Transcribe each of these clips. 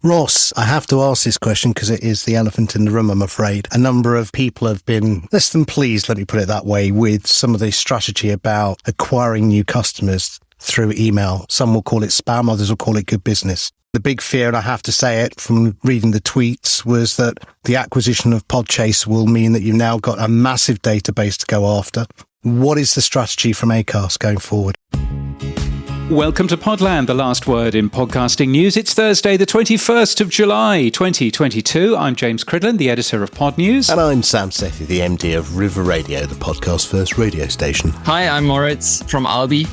Ross, I have to ask this question because it is the elephant in the room, I'm afraid. A number of people have been less than pleased, let me put it that way, with some of the strategy about acquiring new customers through email. Some will call it spam, others will call it good business. The big fear, and I have to say it from reading the tweets, was that the acquisition of Podchaser will mean that you've now got a massive database to go after. What is the strategy from Acast going forward? Welcome to Podland, the last word in podcasting news. It's Thursday, the 21st of July, 2022. I'm James Cridland, the editor of Pod News. And I'm Sam Sethi, the MD of River Radio, the podcast first radio station. Hi, I'm Moritz from Alby.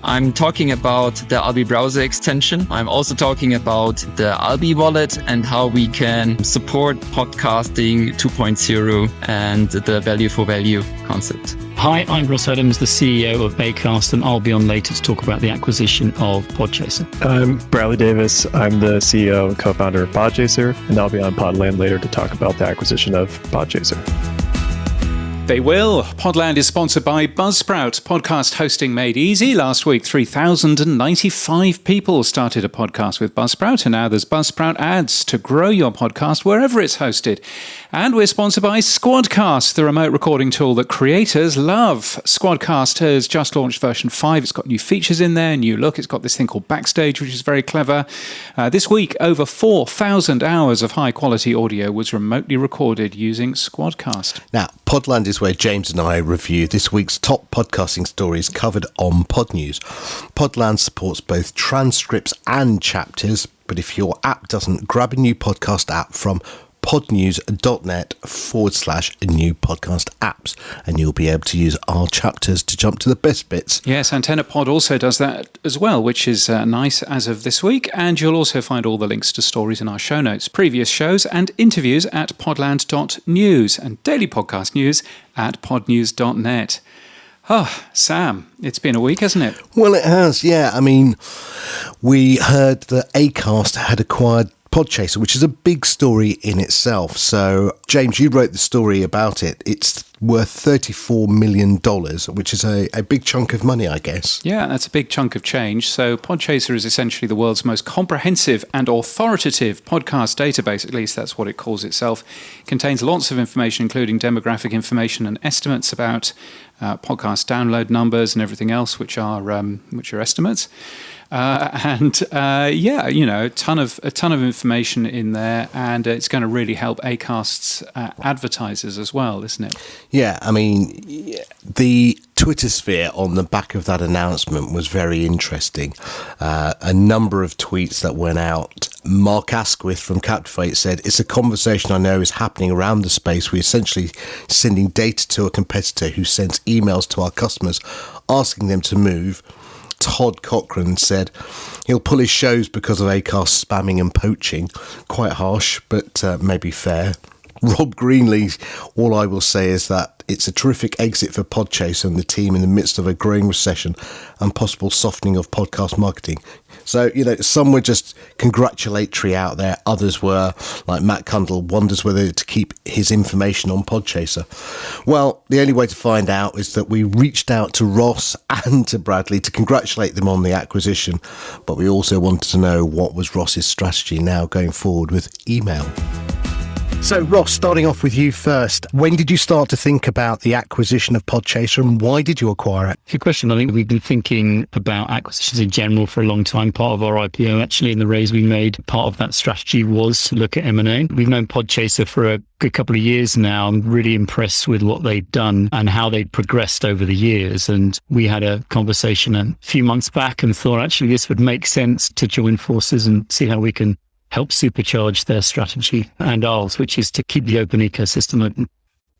I'm talking about the Alby browser extension. I'm also talking about the Alby wallet and how we can support podcasting 2.0 and the value for value concept. Hi, I'm Ross Adams, the CEO of Acast, and I'll be on later to talk about the acquisition of Podchaser. I'm Bradley Davis. I'm the CEO and co-founder of Podchaser, and I'll be on Podland later to talk about the acquisition of Podchaser. They will. Podland is sponsored by Buzzsprout, podcast hosting made easy. Last week, 3,095 people started a podcast with Buzzsprout, and now there's Buzzsprout ads to grow your podcast wherever it's hosted. And we're sponsored by Squadcast, the remote recording tool that creators love. Squadcast has just launched version 5. It's got new features in there, new look. It's got this thing called Backstage, which is very clever. This week, over 4,000 hours of high-quality audio was remotely recorded using Squadcast. Now, Podland is where James and I review this week's top podcasting stories covered on Pod News. Podland supports both transcripts and chapters, but if your app doesn't, grab a new podcast app from podnews.net/new podcast apps, and you'll be able to use our chapters to jump to the best bits. Yes, Antenna Pod also does that as well, which is nice as of this week. And you'll also find all the links to stories in our show notes, previous shows and interviews at podland.news, and daily podcast news at podnews.net. Oh, Sam, it's been a week, hasn't it? Well, it has, yeah. I mean, we heard that Acast had acquired Podchaser, which is a big story in itself. So, James, you wrote the story about it. It's worth $34 million, which is a big chunk of money, I guess. Yeah, that's a big chunk of change. So Podchaser is essentially the world's most comprehensive and authoritative podcast database, at least that's what it calls itself. It contains lots of information, including demographic information and estimates about podcast download numbers and everything else, which are estimates. A ton of information in there, and it's going to really help Acast's advertisers as well, isn't it? Yeah, I mean, the Twitter sphere on the back of that announcement was very interesting. A number of tweets that went out. Mark Asquith from Captivate said, "It's a conversation I know is happening around the space. We're essentially sending data to a competitor who sends emails to our customers asking them to move." Todd Cochran said he'll pull his shows because of Acast spamming and poaching. Quite harsh, but maybe fair. Rob Greenlee, all I will say is that it's a terrific exit for Podchaser and the team in the midst of a growing recession and possible softening of podcast marketing. So, some were just congratulatory out there. Others were, like Matt Cundall, wonders whether to keep his information on Podchaser. Well, the only way to find out is that we reached out to Ross and to Bradley to congratulate them on the acquisition, but we also wanted to know what was Ross's strategy now going forward with email. So, Ross, starting off with you first, when did you start to think about the acquisition of Podchaser and why did you acquire it? Good question. I think we've been thinking about acquisitions in general for a long time. Part of our IPO, actually, in the raise we made, part of that strategy was to look at M&A. We've known Podchaser for a good couple of years now. I'm really impressed with what they've done and how they've progressed over the years. And we had a conversation a few months back and thought, actually, this would make sense to join forces and see how we can help supercharge their strategy and ours, which is to keep the open ecosystem open.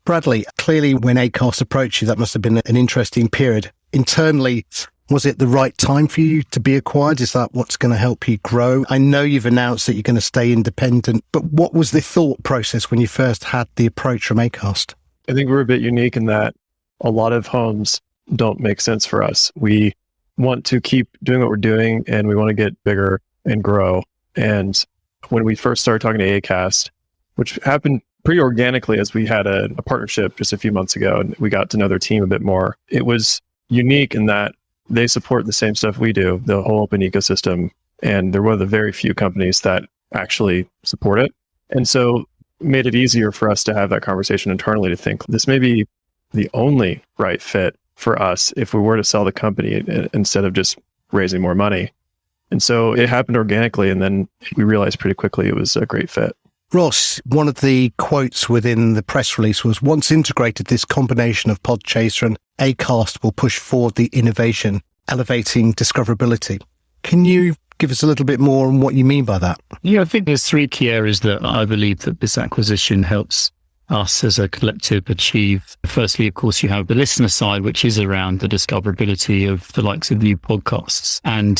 Bradley, clearly when Acast approached you, that must have been an interesting period. Internally, was it the right time for you to be acquired? Is that what's going to help you grow? I know you've announced that you're going to stay independent, but what was the thought process when you first had the approach from Acast? I think we're a bit unique in that a lot of homes don't make sense for us. We want to keep doing what we're doing and we want to get bigger and grow. And when we first started talking to Acast, which happened pretty organically as we had a partnership just a few months ago and we got to know their team a bit more, it was unique in that they support the same stuff we do, the whole open ecosystem. And they're one of the very few companies that actually support it. And so made it easier for us to have that conversation internally to think this may be the only right fit for us if we were to sell the company instead of just raising more money. And so it happened organically, and then we realized pretty quickly it was a great fit. Ross, one of the quotes within the press release was, once integrated, this combination of Podchaser and Acast will push forward the innovation, elevating discoverability. Can you give us a little bit more on what you mean by that? Yeah, I think there's three key areas that I believe that this acquisition helps us as a collective achieve. Firstly, of course, you have the listener side, which is around the discoverability of the likes of new podcasts. And,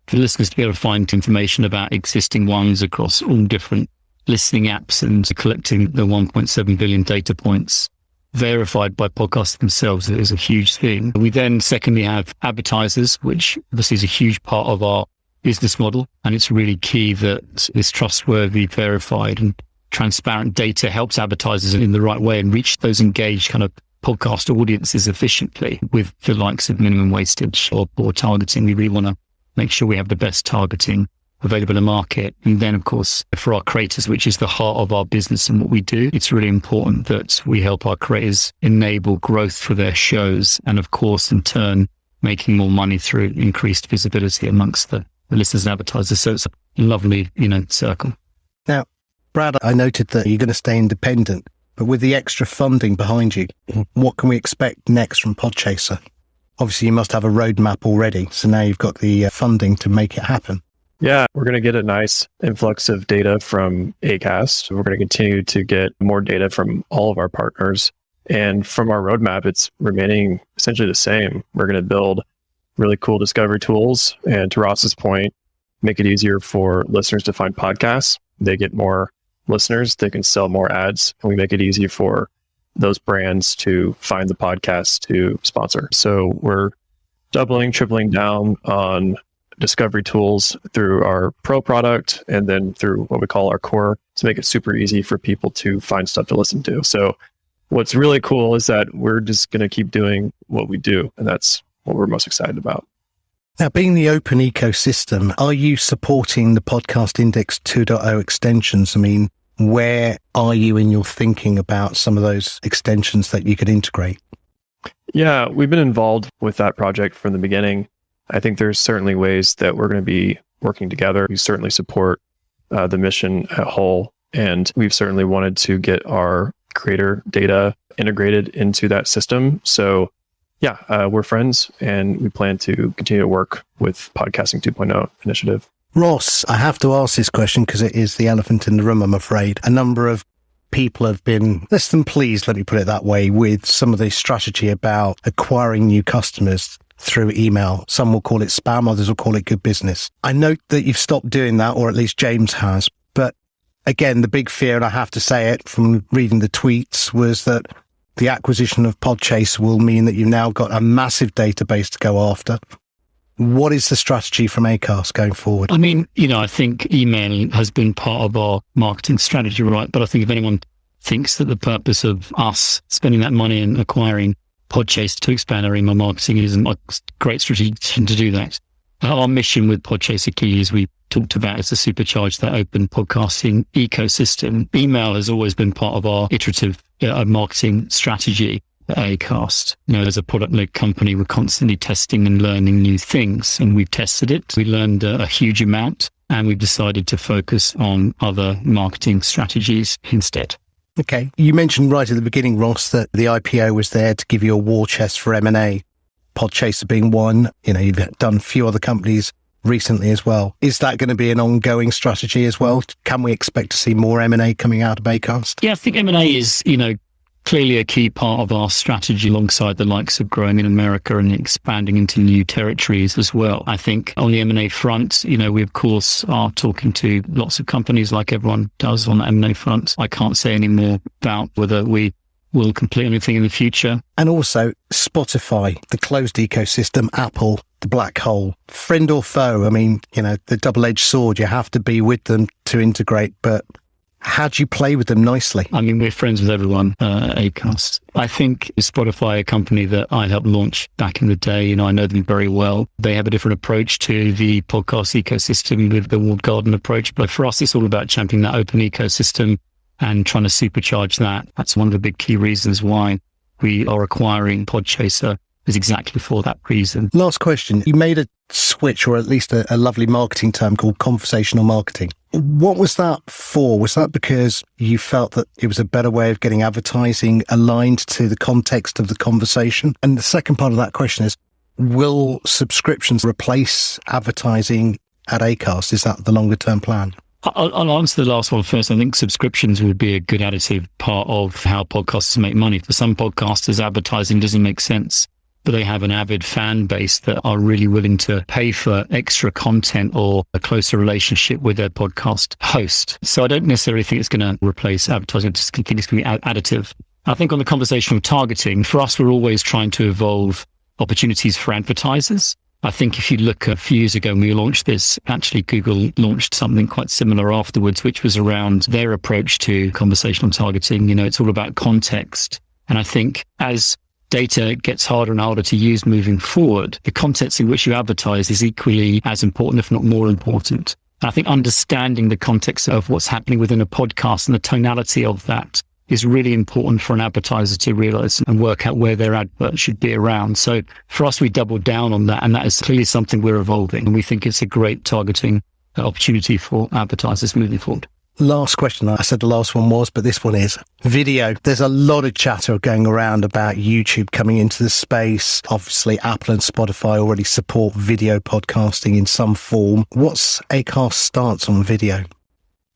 for listeners to be able to find information about existing ones across all different listening apps and collecting the 1.7 billion data points verified by podcasts themselves is a huge thing. We then secondly have advertisers, which obviously is a huge part of our business model. And it's really key that this trustworthy, verified and transparent data helps advertisers in the right way and reach those engaged kind of podcast audiences efficiently with the likes of minimum wastage or poor targeting. We really want to make sure we have the best targeting available in the market. And then, of course, for our creators, which is the heart of our business and what we do, it's really important that we help our creators enable growth for their shows. And of course, in turn, making more money through increased visibility amongst the listeners and advertisers. So it's a lovely, circle. Now, Brad, I noted that you're going to stay independent, but with the extra funding behind you, what can we expect next from Podchaser? Obviously, you must have a roadmap already, so now you've got the funding to make it happen. Yeah, we're going to get a nice influx of data from Acast. We're going to continue to get more data from all of our partners. And from our roadmap, it's remaining essentially the same. We're going to build really cool discovery tools. And to Ross's point, make it easier for listeners to find podcasts. They get more listeners, they can sell more ads, and we make it easy for those brands to find the podcast to sponsor. So we're doubling, tripling down on discovery tools through our pro product and then through what we call our core to make it super easy for people to find stuff to listen to. So what's really cool is that we're just going to keep doing what we do. And that's what we're most excited about. Now, being the open ecosystem, are you supporting the Podcast Index 2.0 extensions? I mean, where are you in your thinking about some of those extensions that you could integrate? Yeah, we've been involved with that project from the beginning. I think there's certainly ways that we're going to be working together. We certainly support the mission at whole, and we've certainly wanted to get our creator data integrated into that system. So yeah, we're friends, and we plan to continue to work with Podcasting 2.0 initiative. Ross, I have to ask this question because it is the elephant in the room, I'm afraid. A number of people have been less than pleased, let me put it that way, with some of the strategy about acquiring new customers through email. Some will call it spam, others will call it good business. I note that you've stopped doing that, or at least James has. But again, the big fear, and I have to say it from reading the tweets, was that the acquisition of Podchaser will mean that you've now got a massive database to go after. What is the strategy from Acast going forward? I mean, I think email has been part of our marketing strategy, right? But I think if anyone thinks that the purpose of us spending that money and acquiring Podchaser to expand our email marketing is a great strategy to do that. Our mission with Podchaser key, as we talked about, is to supercharge that open podcasting ecosystem. Email has always been part of our iterative marketing strategy at Acast. As a product-led company, we're constantly testing and learning new things, and we've tested it. We learned a huge amount, and we've decided to focus on other marketing strategies instead. Okay. You mentioned right at the beginning, Ross, that the IPO was there to give you a war chest for M&A, Podchaser being one. You've done a few other companies recently as well. Is that going to be an ongoing strategy as well? Can we expect to see more M&A coming out of Acast? Yeah, I think M&A is, clearly a key part of our strategy alongside the likes of growing in America and expanding into new territories as well. I think on the M&A front, we of course are talking to lots of companies like everyone does on the M&A front. I can't say any more about whether we will complete anything in the future. And also Spotify, the closed ecosystem, Apple, the black hole, friend or foe? I mean, the double-edged sword, you have to be with them to integrate, but How do you play with them nicely? I mean, we're friends with everyone at Acast. I think Spotify, a company that I helped launch back in the day, I know them very well. They have a different approach to the podcast ecosystem with the walled garden approach. But for us, it's all about championing that open ecosystem and trying to supercharge that. That's one of the big key reasons why we are acquiring Podchaser, is exactly for that reason. Last question. You made a switch, or at least a lovely marketing term called conversational marketing. What was that for? Was that because you felt that it was a better way of getting advertising aligned to the context of the conversation? And the second part of that question is, will subscriptions replace advertising at Acast? Is that the longer term plan? I'll answer the last one first. I think subscriptions would be a good additive part of how podcasters make money. For some podcasters, advertising doesn't make sense, but they have an avid fan base that are really willing to pay for extra content or a closer relationship with their podcast host. So I don't necessarily think it's going to replace advertising. I just think it's going to be additive. I think on the conversational targeting, for us, we're always trying to evolve opportunities for advertisers. I think if you look a few years ago when we launched this, actually Google launched something quite similar afterwards, which was around their approach to conversational targeting. It's all about context. And I think as data gets harder and harder to use moving forward, the context in which you advertise is equally as important, if not more important. And I think understanding the context of what's happening within a podcast and the tonality of that is really important for an advertiser to realize and work out where their advert should be around. So for us, we doubled down on that, and that is clearly something we're evolving. And we think it's a great targeting opportunity for advertisers moving forward. Last question. I said the last one was, but this one is video. There's a lot of chatter going around about YouTube coming into the space. Obviously, Apple and Spotify already support video podcasting in some form. What's Acast's stance on video?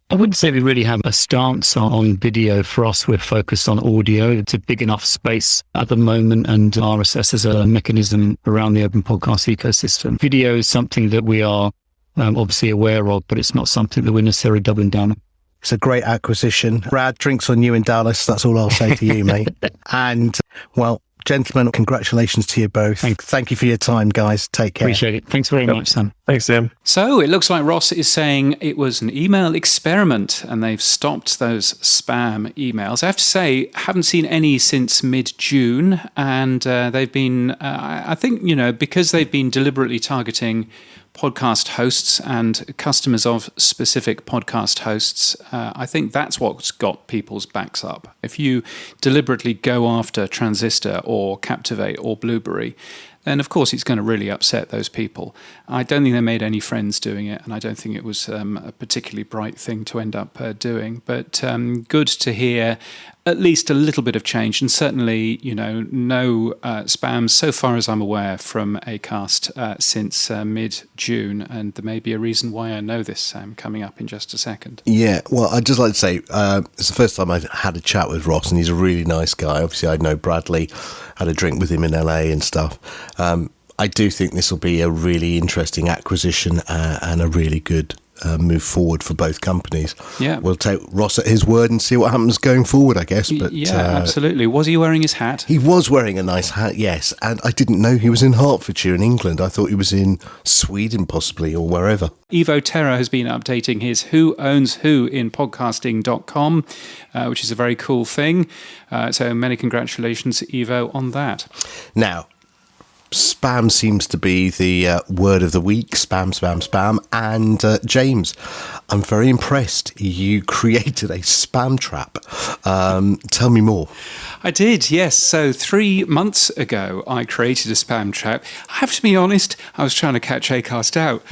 I wouldn't say we really have a stance on video. For us, we're focused on audio. It's a big enough space at the moment, and RSS is a mechanism around the open podcast ecosystem. Video is something that we are obviously aware of, but it's not something that we're necessarily doubling down on. It's a great acquisition. Brad, drinks on you in Dallas. That's all I'll say to you, mate. And, well, gentlemen, congratulations to you both. Thank you for your time, guys. Take care. Appreciate it. Thanks very much, Sam. Thanks, Sam. So it looks like Ross is saying it was an email experiment and they've stopped those spam emails. I have to say, I haven't seen any since mid-June, and they've been, I think, because they've been deliberately targeting podcast hosts and customers of specific podcast hosts, I think that's what's got people's backs up. If you deliberately go after Transistor or Captivate or Blueberry, then of course it's going to really upset those people. I don't think they made any friends doing it, and I don't think it was a particularly bright thing to end up doing. But good to hear at least a little bit of change, and certainly, no spam, so far as I'm aware, from Acast since mid-June, and there may be a reason why I know this, Sam, coming up in just a second. Yeah, well, I'd just like to say, it's the first time I had a chat with Ross, and he's a really nice guy. Obviously, I know Bradley, had a drink with him in LA and stuff. I do think this will be a really interesting acquisition and a really good move forward for both companies. Yeah, we'll take Ross at his word and see what happens going forward, I guess. But yeah, absolutely. Was he wearing his hat? He was wearing a nice hat, yes. And I didn't know he was in Hertfordshire in England. I thought he was in Sweden possibly, or wherever. Evo Terra has been updating his Who Owns Who in podcasting.com, which is a very cool thing. So many congratulations, Evo, on that. Now, spam seems to be the word of the week. Spam, spam, spam. And James, I'm very impressed. You created a spam trap. Tell me more. I did, yes. So 3 months ago, I created a spam trap. I have to be honest, I was trying to catch Acast out,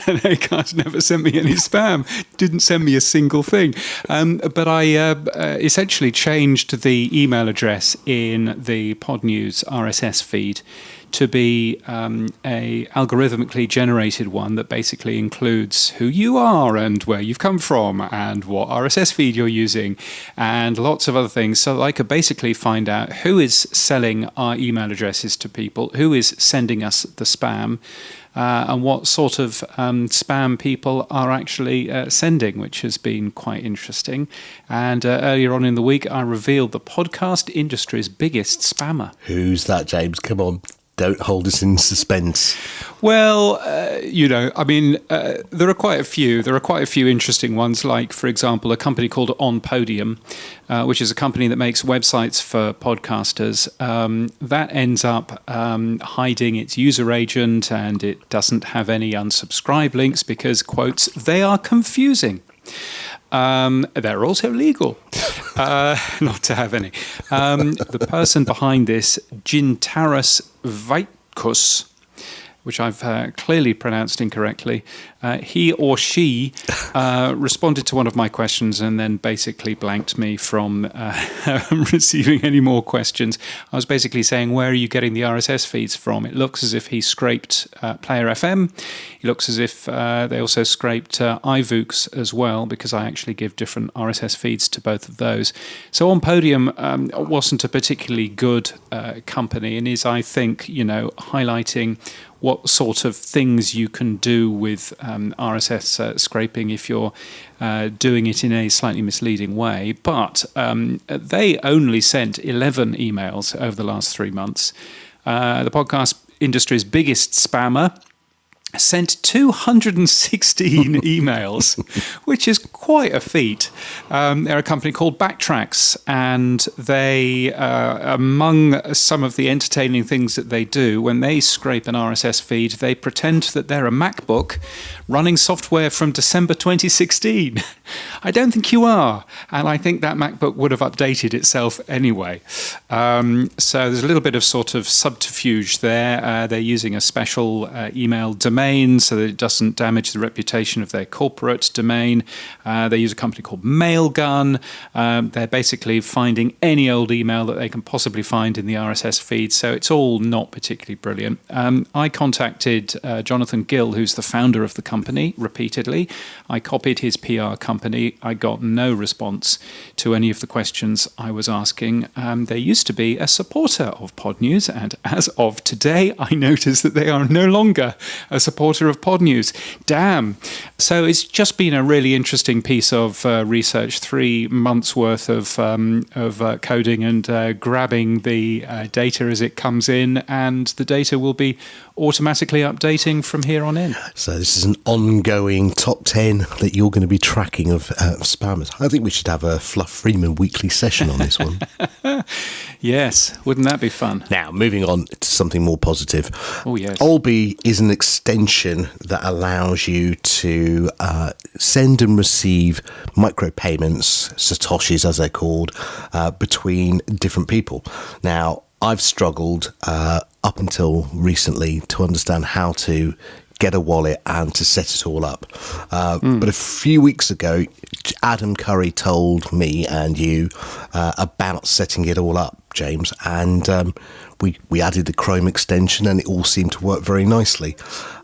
and Acast never sent me any spam, didn't send me a single thing. But I essentially changed the email address in the Pod News RSS feed to be a algorithmically generated one that basically includes who you are and where you've come from and what RSS feed you're using and lots of other things, so that I could basically find out who is selling our email addresses to people, who is sending us the spam, and what sort of spam people are actually sending, which has been quite interesting. And earlier on in the week, I revealed the podcast industry's biggest spammer. Who's that, James? Come on. Don't hold us in suspense. Well, there are quite a few. There are quite a few interesting ones, like, for example, a company called On Podium, which is a company that makes websites for podcasters. That ends up hiding its user agent, and it doesn't have any unsubscribe links because, quotes, they are confusing. They're also legal, not to have any. The person behind this, Gintaras Vaikus, which I've clearly pronounced incorrectly, he or she responded to one of my questions and then basically blanked me from receiving any more questions. I was basically saying, where are you getting the RSS feeds from? It looks as if he scraped Player FM. It looks as if they also scraped iVoox as well, because I actually give different RSS feeds to both of those. So On Podium wasn't a particularly good company, and is, I think, highlighting what sort of things you can do with RSS scraping if you're doing it in a slightly misleading way. But they only sent 11 emails over the last 3 months. The podcast industry's biggest spammer sent 216 emails, which is quite a feat. They're a company called Backtracks, and they, among some of the entertaining things that they do, when they scrape an RSS feed, they pretend that they're a MacBook running software from December 2016. I don't think you are, and I think that MacBook would have updated itself anyway. So there's a little bit of sort of subterfuge there. They're using a special email domain so that it doesn't damage the reputation of their corporate domain. They use a company called Mailgun. They're basically finding any old email that they can possibly find in the RSS feed, so it's all not particularly brilliant. I contacted Jonathan Gill, who's the founder of the company, repeatedly. I copied his PR company. I got no response to any of the questions I was asking. They used to be a supporter of Pod News, and as of today, I noticed that they are no longer a supporter of Pod News. Damn. So it's just been a really interesting piece of research, 3 months worth of coding and grabbing the data as it comes in, and the data will be automatically updating from here on in. So this is an ongoing top 10 that you're going to be tracking of spammers. I think we should have a Fluff Freeman weekly session on this one. Yes, wouldn't that be fun? Now, moving on to something more positive. Oh, yes. Olby is an extension that allows you to send and receive micropayments, satoshis as they're called, between different people. Now, I've struggled up until recently to understand how to get a wallet and to set it all up. But a few weeks ago, Adam Curry told me and you about setting it all up, James, and we added the Chrome extension and it all seemed to work very nicely.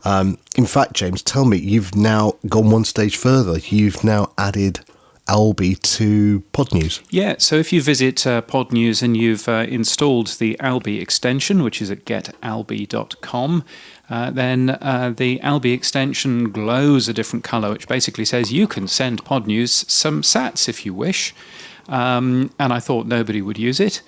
In fact, James, tell me, you've now gone one stage further. You've now added Alby to Pod News. Yeah, so if you visit Pod News and you've installed the Alby extension, which is at getalby.com, then the Alby extension glows a different colour, which basically says you can send Pod News some sats if you wish. And I thought nobody would use it.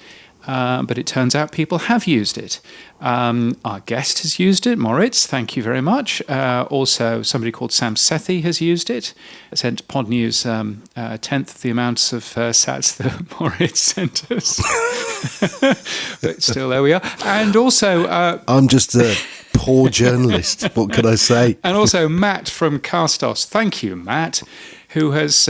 But it turns out people have used it. Our guest has used it, Moritz, thank you very much. Also, somebody called Sam Sethi has used it. Sent Pod News a tenth of the amounts of sats that Moritz sent us. But still, there we are. And also... I'm just a poor journalist, what can I say? And also Matt from Castos. Thank you, Matt, who has...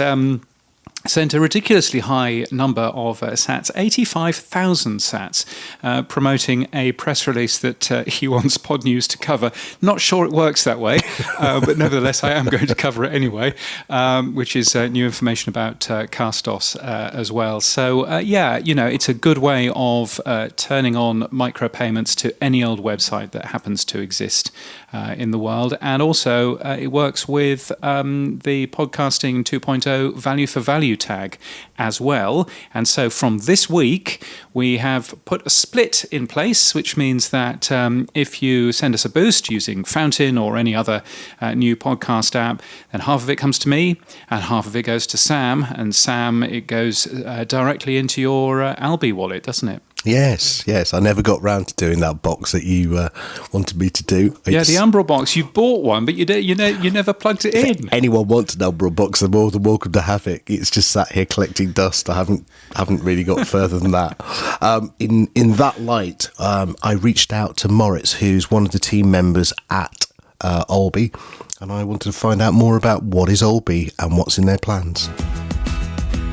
sent a ridiculously high number of sats, 85,000 sats, promoting a press release that he wants Pod News to cover. Not sure it works that way, but nevertheless, I am going to cover it anyway, which is new information about Castos as well. So, yeah, it's a good way of turning on micropayments to any old website that happens to exist in the world. And also, it works with the Podcasting 2.0 value for value tag as well. And so from this week, we have put a split in place, which means that if you send us a boost using Fountain or any other new podcast app, then half of it comes to me and half of it goes to Sam. And Sam, it goes directly into your Alby wallet, doesn't it? Yes. I never got round to doing that box that you wanted me to do. The Umbral box. You bought one, but you never plugged it in. If anyone wants an Umbral box, they're more than welcome to have it. It's just sat here collecting dust. I haven't really got further than that. In that light, I reached out to Moritz, who's one of the team members at Olby, and I wanted to find out more about what is Olby and what's in their plans.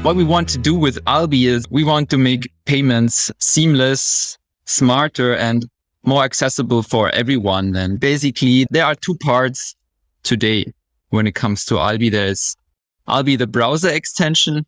What we want to do with Alby is we want to make payments seamless, smarter, and more accessible for everyone. And basically, there are two parts today when it comes to Alby. There's Alby, the browser extension,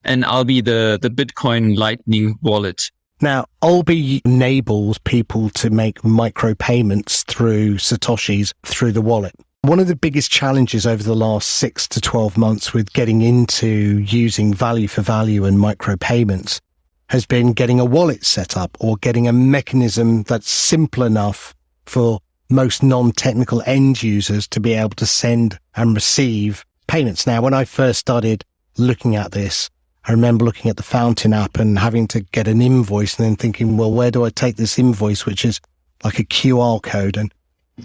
and Alby, the Bitcoin Lightning wallet. Now, Olby enables people to make micropayments through Satoshis through the wallet. One of the biggest challenges over the last 6 to 12 months with getting into using value for value and micropayments has been getting a wallet set up or getting a mechanism that's simple enough for most non-technical end users to be able to send and receive payments. Now, when I first started looking at this, I remember looking at the Fountain app and having to get an invoice and then thinking, well, where do I take this invoice, which is like a QR code? And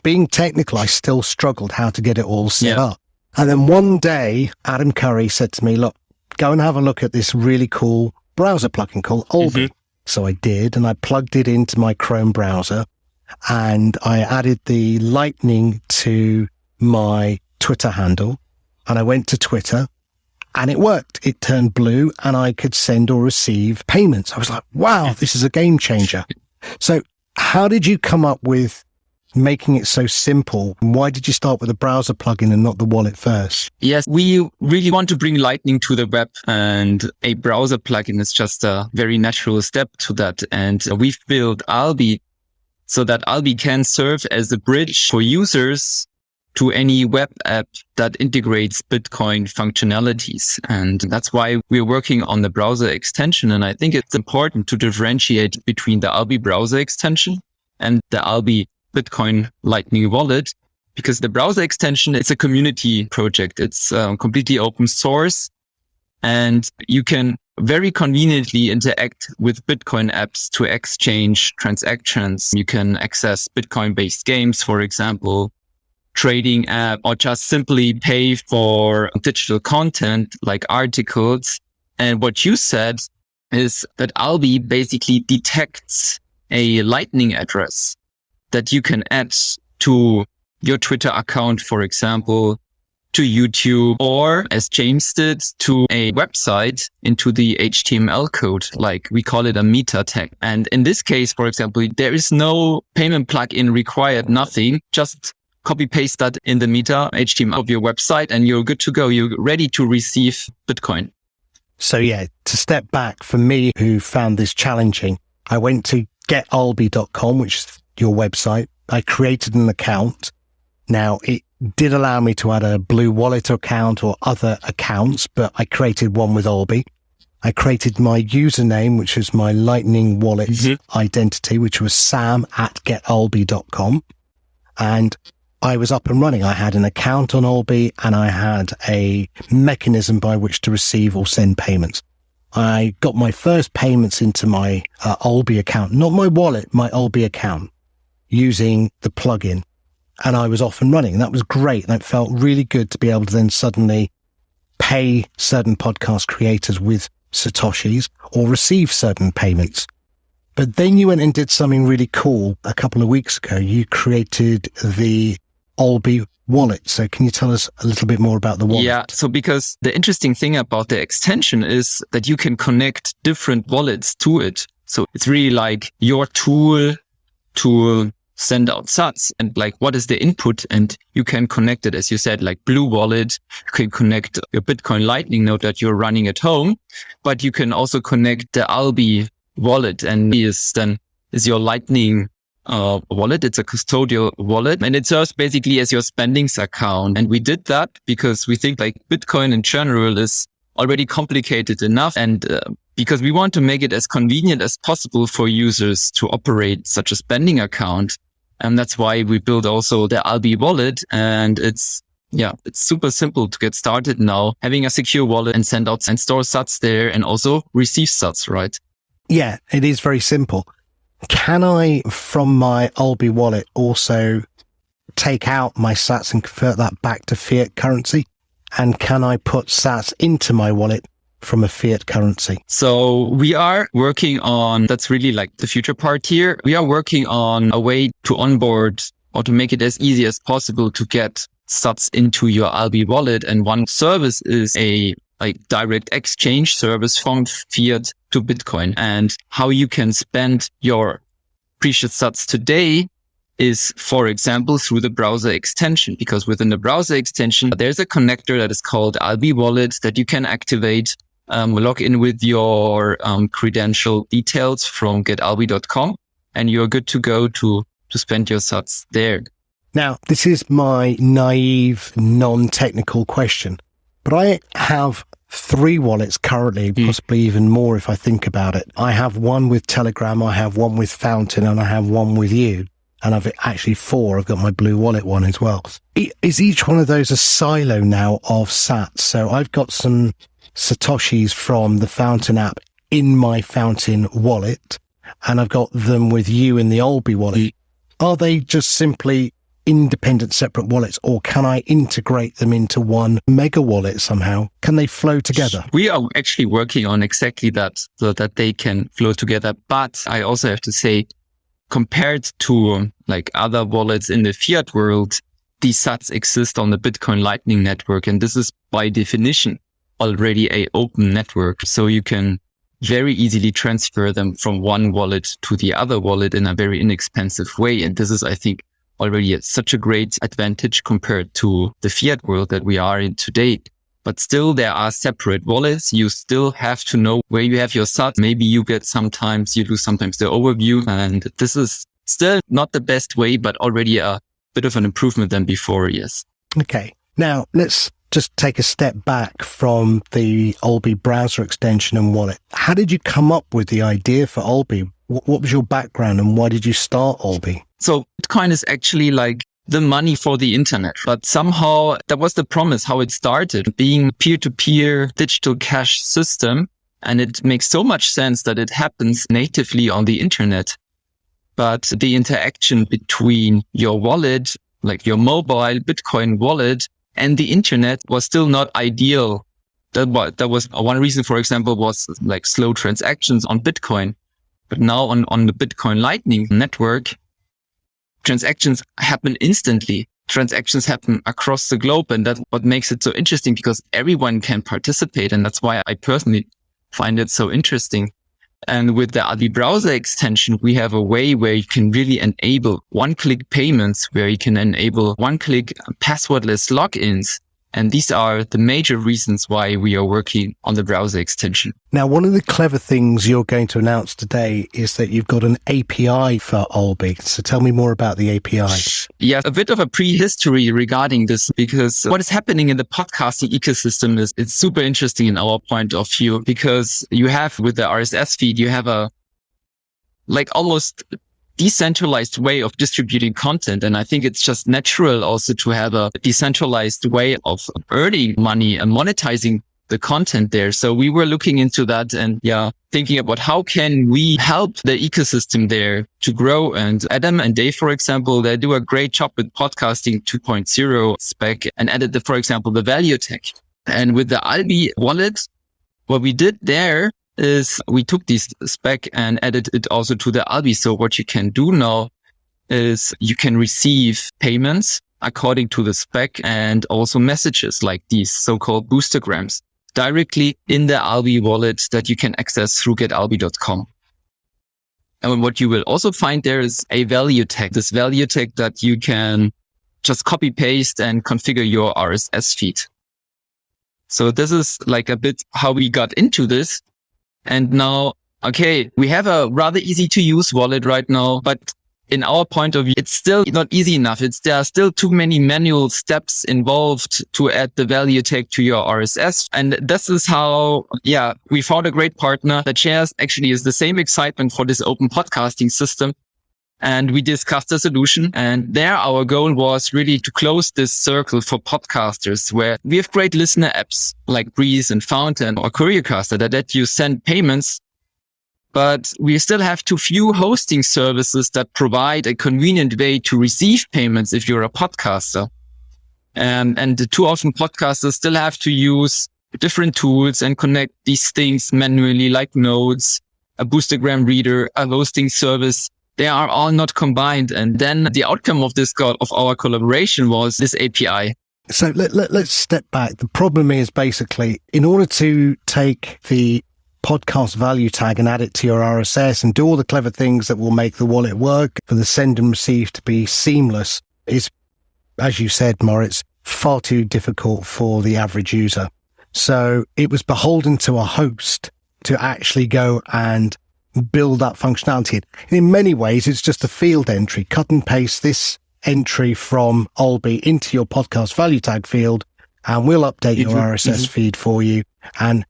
being technical, I still struggled how to get it all set up. And then one day, Adam Curry said to me, look, go and have a look at this really cool browser plugin called Olby. So I did, and I plugged it into my Chrome browser, and I added the Lightning to my Twitter handle, and I went to Twitter, and it worked. It turned blue, and I could send or receive payments. I was like, wow, this is a game changer. So how did you come up with making it so simple? Why did you start with a browser plugin and not the wallet first? Yes, we really want to bring Lightning to the web, and a browser plugin is just a very natural step to that. And we've built Alby so that Alby can serve as a bridge for users to any web app that integrates Bitcoin functionalities. And that's why we're working on the browser extension. And I think it's important to differentiate between the Alby browser extension and the Alby Bitcoin Lightning wallet, because the browser extension, it's a community project. It's completely open source, and you can very conveniently interact with Bitcoin apps to exchange transactions. You can access Bitcoin-based games, for example, trading app, or just simply pay for digital content like articles. And what you said is that Alby basically detects a Lightning address that you can add to your Twitter account, for example, to YouTube, or as James did, to a website into the HTML code, like we call it a meta tag. And in this case, for example, there is no payment plugin required, nothing, just copy paste that in the meta HTML of your website and you're good to go. You're ready to receive Bitcoin. So yeah, to step back, for me who found this challenging, I went to getalby.com, which is your website. I created an account. Now, it did allow me to add a Blue Wallet account or other accounts, but I created one with Olby. I created my username, which was my Lightning Wallet identity, which was sam@getalby.com. And I was up and running. I had an account on Olby, and I had a mechanism by which to receive or send payments. I got my first payments into my Olby account, not my wallet, my Olby account, using the plugin, and I was off and running. And that was great. And it felt really good to be able to then suddenly pay certain podcast creators with Satoshis or receive certain payments. But then you went and did something really cool a couple of weeks ago. You created the Olby wallet. So can you tell us a little bit more about the wallet? Yeah, so because the interesting thing about the extension is that you can connect different wallets to it. So it's really like your tool to send out sats, and like what is the input, and you can connect it, as you said, like Blue Wallet. You can connect your Bitcoin Lightning node that you're running at home, but you can also connect the Alby wallet, and is your Lightning wallet. It's a custodial wallet, and it serves basically as your spendings account. And we did that because we think like Bitcoin in general is already complicated enough, and because we want to make it as convenient as possible for users to operate such a spending account. And that's why we built also the Alby wallet. And it's super simple to get started now, having a secure wallet and send out and store sats there and also receive sats, right? Yeah, it is very simple. Can I, from my Olby wallet, also take out my sats and convert that back to fiat currency? And can I put sats into my wallet from a fiat currency? So we are working on, that's really like the future part here. We are working on a way to onboard or to make it as easy as possible to get sats into your Alby wallet. And one service is a direct exchange service from fiat to Bitcoin. And how you can spend your precious sats today is, for example, through the browser extension, because within the browser extension, there's a connector that is called Alby Wallet that you can activate, log in with your credential details from getalby.com, and you're good to go to spend your sats there. Now, this is my naive, non-technical question, but I have 3 wallets currently, possibly even more if I think about it. I have one with Telegram, I have one with Fountain, and I have one with you. And I've actually 4. I've got my Blue Wallet one as well. Is each one of those a silo now of sats? So I've got some Satoshis from the Fountain app in my Fountain wallet, and I've got them with you in the Olby wallet. Are they just simply independent separate wallets, or can I integrate them into one mega wallet somehow? Can they flow together? We are actually working on exactly that, so that they can flow together. But I also have to say, compared to like other wallets in the fiat world, these sats exist on the Bitcoin Lightning Network. And this is by definition already an open network. So you can very easily transfer them from one wallet to the other wallet in a very inexpensive way. And this is, I think, already such a great advantage compared to the fiat world that we are in today. But still, there are separate wallets. You still have to know where you have your sats. Maybe you do sometimes the overview. And this is still not the best way, but already a bit of an improvement than before, yes. Okay. Now, let's just take a step back from the Olby browser extension and wallet. How did you come up with the idea for Olby? What was your background and why did you start Olby? So Bitcoin is actually like the money for the internet. But somehow that was the promise, how it started, being peer-to-peer digital cash system. And it makes so much sense that it happens natively on the internet. But the interaction between your wallet, like your mobile Bitcoin wallet, and the internet was still not ideal. That was one reason, for example, was like slow transactions on Bitcoin. But now on the Bitcoin Lightning Network, transactions happen instantly. Transactions happen across the globe. And that's what makes it so interesting, because everyone can participate. And that's why I personally find it so interesting. And with the Alby browser extension, we have a way where you can really enable one-click payments, where you can enable one-click passwordless logins. And these are the major reasons why we are working on the browser extension. Now, one of the clever things you're going to announce today is that you've got an API for Olby. So tell me more about the API. Yeah, a bit of a prehistory regarding this, because what is happening in the podcasting ecosystem is it's super interesting in our point of view, because you have with the RSS feed, you have a like almost decentralized way of distributing content. And I think it's just natural also to have a decentralized way of earning money and monetizing the content there. So we were looking into that and thinking about how can we help the ecosystem there to grow. And Adam and Dave, for example, they do a great job with podcasting 2.0 spec and added for example, the value tech. And with the Alby wallet, what we did there is we took this spec and added it also to the Alby. So what you can do now is you can receive payments according to the spec and also messages like these so-called boostergrams directly in the Alby wallet that you can access through getalby.com. And what you will also find there is a value tag, this value tag that you can just copy paste and configure your RSS feed. So this is like a bit how we got into this. And now, okay, we have a rather easy to use wallet right now, but in our point of view, it's still not easy enough. There are still too many manual steps involved to add the value tag to your RSS. And this is how, we found a great partner that shares actually is the same excitement for this open podcasting system. And we discussed the solution. And there our goal was really to close this circle for podcasters where we have great listener apps like Breeze and Fountain or Couriercaster that let you send payments. but we still have too few hosting services that provide a convenient way to receive payments if you're a podcaster. And too often podcasters still have to use different tools and connect these things manually, like Notes, a Boostergram reader, a hosting service. They are all not combined. And then the outcome of our collaboration was this API. So let's step back. The problem is basically, in order to take the podcast value tag and add it to your RSS and do all the clever things that will make the wallet work, for the send and receive to be seamless, is, as you said, Moritz, far too difficult for the average user. So it was beholden to a host to actually go and build that functionality. And in many ways, it's just a field entry. Cut and paste this entry from Olby into your podcast value tag field, and we'll update your RSS feed for you. And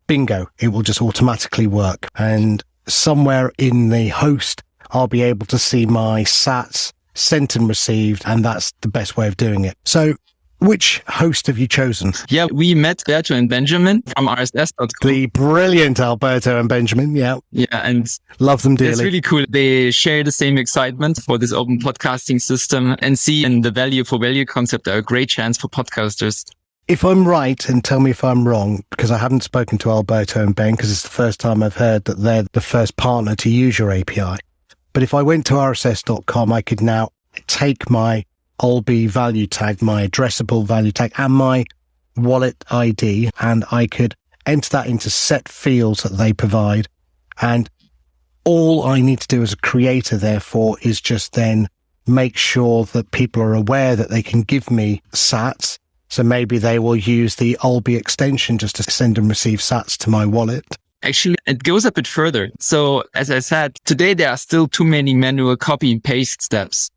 bingo, it will just automatically work. And somewhere in the host, I'll be able to see my sats sent and received, and that's the best way of doing it. So which host have you chosen? Yeah, we met Alberto and Benjamin from RSS.com. The brilliant Alberto and Benjamin, yeah. Yeah, and love them dearly. It's really cool. They share the same excitement for this open podcasting system and see in the value for value concept a great chance for podcasters. If I'm right, and tell me if I'm wrong, because I haven't spoken to Alberto and Ben, because it's the first time I've heard that they're the first partner to use your API. But if I went to RSS.com, I could now take my Olby value tag, my addressable value tag, and my wallet ID, and I could enter that into set fields that they provide. And all I need to do as a creator, therefore, is just then make sure that people are aware that they can give me sats. So maybe they will use the Olby extension just to send and receive sats to my wallet. Actually, it goes a bit further. So as I said, today there are still too many manual copy and paste steps.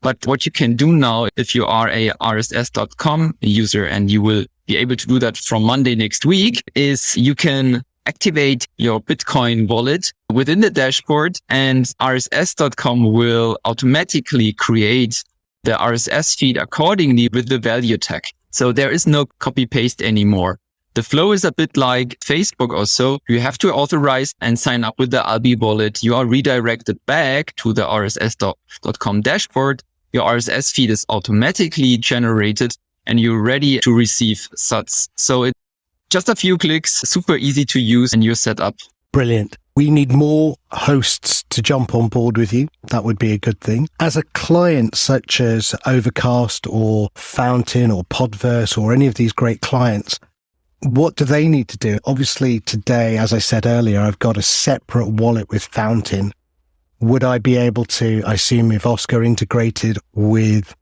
But what you can do now, if you are a RSS.com user, and you will be able to do that from Monday next week, is you can activate your Bitcoin wallet within the dashboard, and RSS.com will automatically create the RSS feed accordingly with the value tag. So there is no copy paste anymore. The flow is a bit like Facebook or so. You have to authorize and sign up with the Alby wallet. You are redirected back to the RSS.com dashboard. Your RSS feed is automatically generated and you're ready to receive sats. So it's just a few clicks, super easy to use, and you're set up. Brilliant. We need more hosts to jump on board with you. That would be a good thing. As a client such as Overcast or Fountain or Podverse or any of these great clients, what do they need to do? Obviously today, as I said earlier, I've got a separate wallet with Fountain. Would I be able to, I assume if Oscar integrated with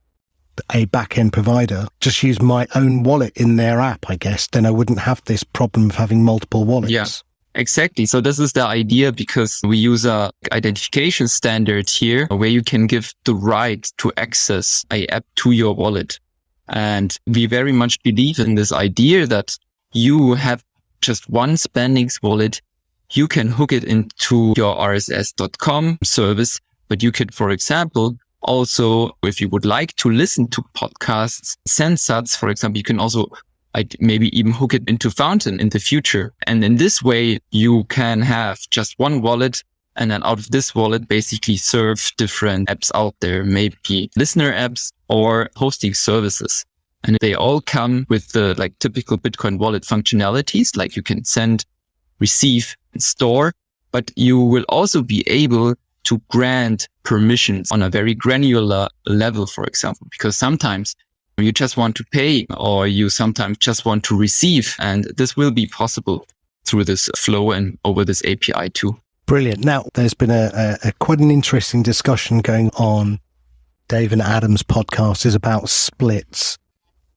a back-end provider, just use my own wallet in their app, I guess, then I wouldn't have this problem of having multiple wallets. Yeah, exactly. So this is the idea, because we use a identification standard here where you can give the right to access a app to your wallet. And we very much believe in this idea that you have just one Spendings wallet. You can hook it into your RSS.com service, but you could, for example, also, if you would like to listen to podcasts, send sats, for example, you can also maybe even hook it into Fountain in the future. And in this way, you can have just one wallet, and then out of this wallet, basically serve different apps out there, maybe listener apps or hosting services. And they all come with the typical Bitcoin wallet functionalities, like you can send, receive, and store, but you will also be able to grant permissions on a very granular level, for example, because sometimes you just want to pay or you sometimes just want to receive. And this will be possible through this flow and over this API too. Brilliant. Now, there's been a quite an interesting discussion going on. Dave and Adam's podcast is about splits.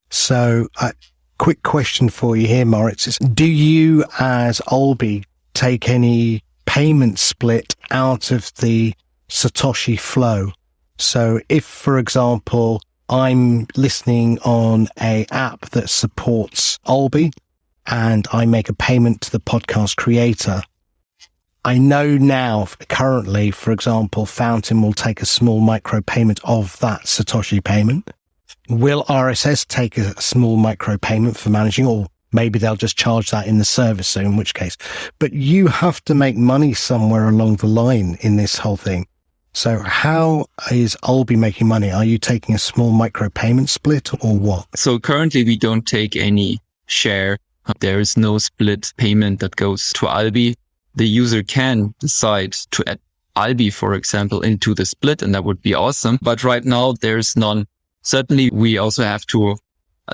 So a quick question for you here, Moritz, is do you as Olby take any payment split out of the Satoshi flow? So if, for example, I'm listening on a app that supports Olby and I make a payment to the podcast creator, I know now currently, for example, Fountain will take a small micro payment of that Satoshi payment. Will RSS take a small micro payment for managing, or maybe they'll just charge that in the service, so in which case. But you have to make money somewhere along the line in this whole thing. So how is Olby making money? Are you taking a small micropayment split or what? So currently we don't take any share. There is no split payment that goes to Alby. The user can decide to add Alby, for example, into the split, and that would be awesome. But right now there's none. Certainly we also have to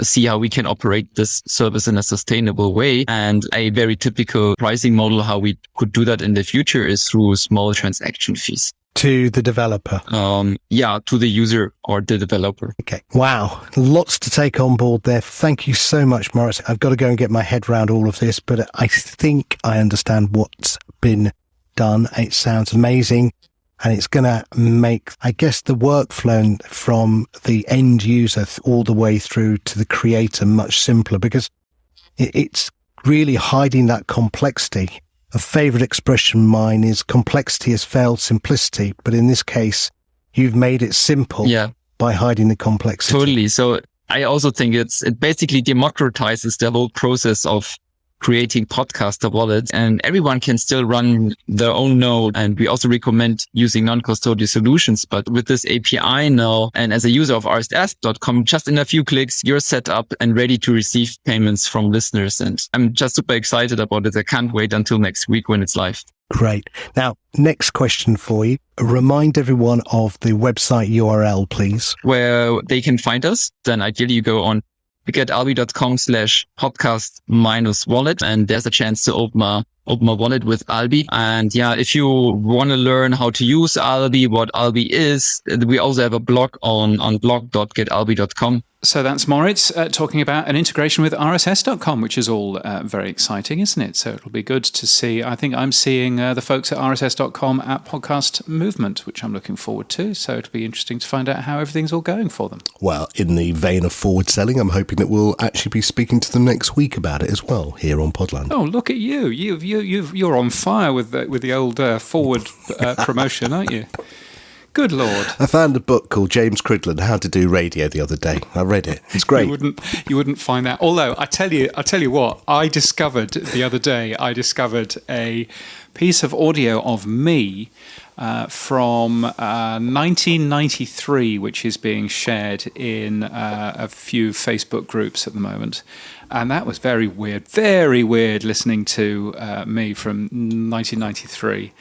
see how we can operate this service in a sustainable way. And a very typical pricing model, how we could do that in the future, is through small transaction fees. To the developer? To the user or the developer. Okay. Wow. Lots to take on board there. Thank you so much, Moritz. I've got to go and get my head around all of this, but I think I understand what's been done. It sounds amazing. And it's going to make, I guess, the workflow from the end user all the way through to the creator much simpler, because it's really hiding that complexity. A favorite expression of mine is complexity has failed simplicity. But in this case, you've made it simple by hiding the complexity. Totally. So I also think it basically democratizes the whole process of creating podcaster wallets, and everyone can still run their own node. And we also recommend using non-custodial solutions. But with this API now, and as a user of RSS.com, just in a few clicks, you're set up and ready to receive payments from listeners. And I'm just super excited about it. I can't wait until next week when it's live. Great. Now, next question for you. Remind everyone of the website URL, please. Where they can find us. Then ideally you go on Alby.com/podcast-wallet, and there's a chance to open a wallet with Alby. And if you want to learn how to use Alby, what Alby is, we also have a blog on blog.getalby.com. So that's Moritz talking about an integration with RSS.com, which is all very exciting, isn't it? So it'll be good to see. I think I'm seeing the folks at RSS.com at Podcast Movement, which I'm looking forward to. So it'll be interesting to find out how everything's all going for them. Well, in the vein of forward selling, I'm hoping that we'll actually be speaking to them next week about it as well here on Podland. Oh, look at you! You're on fire with the old forward promotion, aren't you? Good Lord. I found a book called James Cridland, How to Do Radio, the other day. I read it. It's great. You wouldn't find that. Although I tell you what, I discovered the other day a piece of audio of me from 1993, which is being shared in a few Facebook groups at the moment. And that was very weird listening to me from 1993.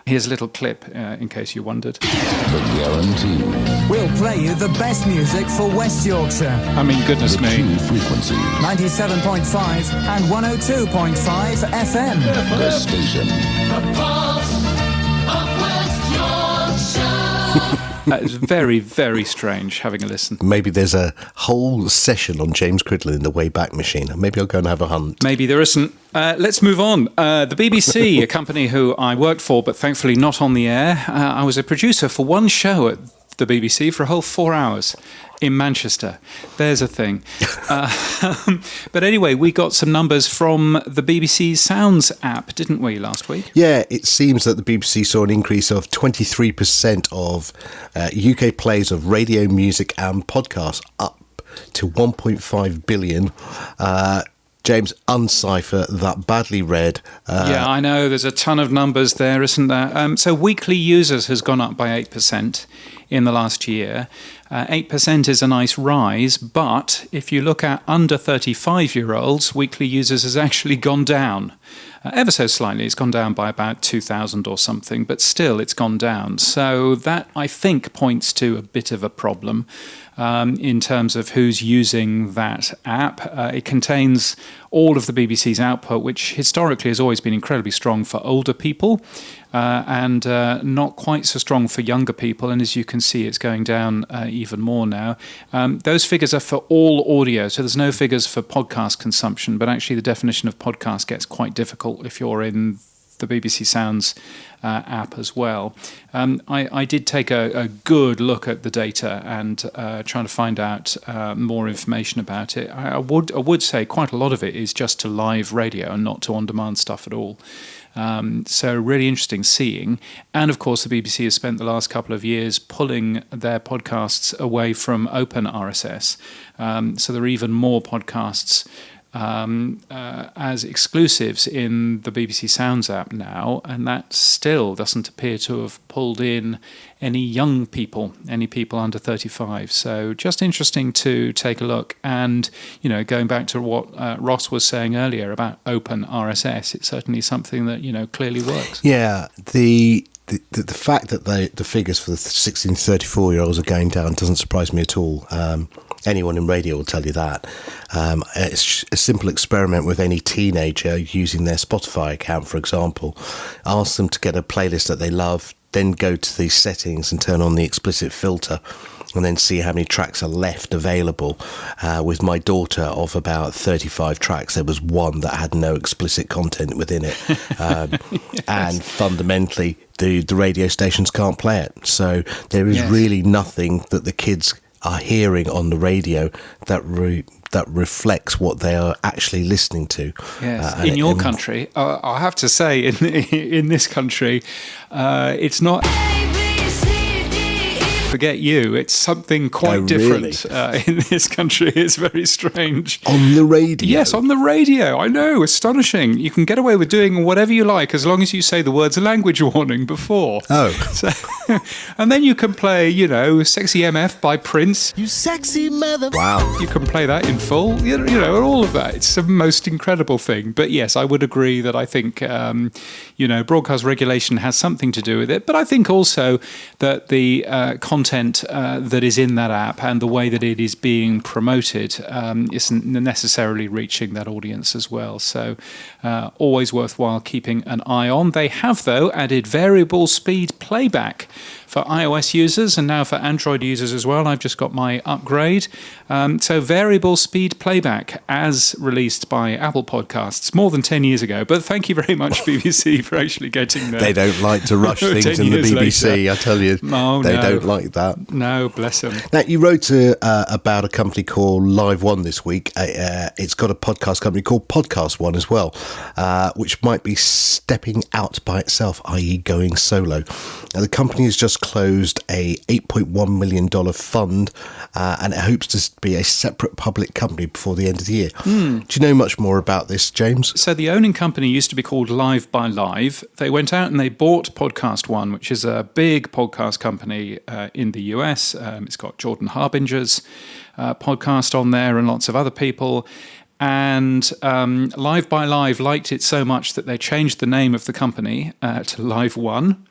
Here's a little clip, in case you wondered. The guarantee. We'll play you the best music for West Yorkshire. I mean, goodness me. True frequency. 97.5 and 102.5 FM. The station. The pulse of West Yorkshire. It's very, very strange having a listen. Maybe there's a whole session on James Cridland in the Wayback Machine. Maybe I'll go and have a hunt. Maybe there isn't. Let's move on. The BBC, a company who I worked for, but thankfully not on the air. I was a producer for one show at the BBC for a whole 4 hours in Manchester. There's a thing. But anyway, we got some numbers from the BBC Sounds app, didn't we, last week? Yeah, it seems that the BBC saw an increase of 23% of UK plays of radio, music and podcasts, up to 1.5 billion. James, uncipher that badly read. Yeah, I know. There's a ton of numbers there, isn't there? So weekly users has gone up by 8% in the last year. 8% is a nice rise, but if you look at under 35-year-olds, weekly users has actually gone down. Ever so slightly. It's gone down by about 2,000 or something, but still it's gone down. So that, I think, points to a bit of a problem in terms of who's using that app. It contains all of the BBC's output, which historically has always been incredibly strong for older people and not quite so strong for younger people. And as you can see, it's going down even more now. Those figures are for all audio, so there's no figures for podcast consumption, but actually the definition of podcast gets quite difficult if you're in the BBC Sounds app as well. I did take a good look at the data and trying to find out more information about it. I would say quite a lot of it is just to live radio and not to on-demand stuff at all. So really interesting seeing. And of course, the BBC has spent the last couple of years pulling their podcasts away from open RSS. So there are even more podcasts as exclusives in the BBC Sounds app now, and that still doesn't appear to have pulled in any young people, any people under 35. So just interesting to take a look. And, you know, going back to what Ross was saying earlier about open RSS, it's certainly something that, you know, clearly works. Yeah, the fact that the figures for the 16 to 34-year-olds are going down doesn't surprise me at all. Anyone in radio will tell you that. It's a simple experiment with any teenager using their Spotify account, for example. Ask them to get a playlist that they love, then go to the settings and turn on the explicit filter, and then see how many tracks are left available. With my daughter, of about 35 tracks, there was one that had no explicit content within it. Yes. And fundamentally, the radio stations can't play it. So there is Yes. really nothing that the kids are hearing on the radio that reflects what they are actually listening to. Yes. In your country, I have to say, in this country, it's not... Forget you. It's something quite different in this country. It's very strange. On the radio? Yes, on the radio. I know. Astonishing. You can get away with doing whatever you like as long as you say the words language warning before. Oh. So, and then you can play, you know, Sexy MF by Prince. You sexy mother... Wow. You can play that in full, you know, all of that. It's the most incredible thing. But yes, I would agree that I think, you know, broadcast regulation has something to do with it. But I think also that the content that is in that app and the way that it is being promoted isn't necessarily reaching that audience as well. So always worthwhile keeping an eye on. They have, though, added variable speed playback for iOS users and now for Android users as well. I've just got my upgrade. So variable speed playback as released by Apple Podcasts more than 10 years ago. But thank you very much, BBC, for actually getting there. They don't like to rush things 10 in the years BBC, later. I tell you. Oh, they no. don't like that. No, bless them. Now, you wrote about a company called Live One this week. It's got a podcast company called Podcast One as well, which might be stepping out by itself, i.e. going solo. Now, the company has just closed a $8.1 million fund, and it hopes to be a separate public company before the end of the year. Do you know much more about this, James? So the owning company used to be called Live by Live. They went out and they bought Podcast One, which is a big podcast company in the US. It's got Jordan Harbinger's podcast on there and lots of other people. And Live by Live liked it so much that they changed the name of the company to Live One,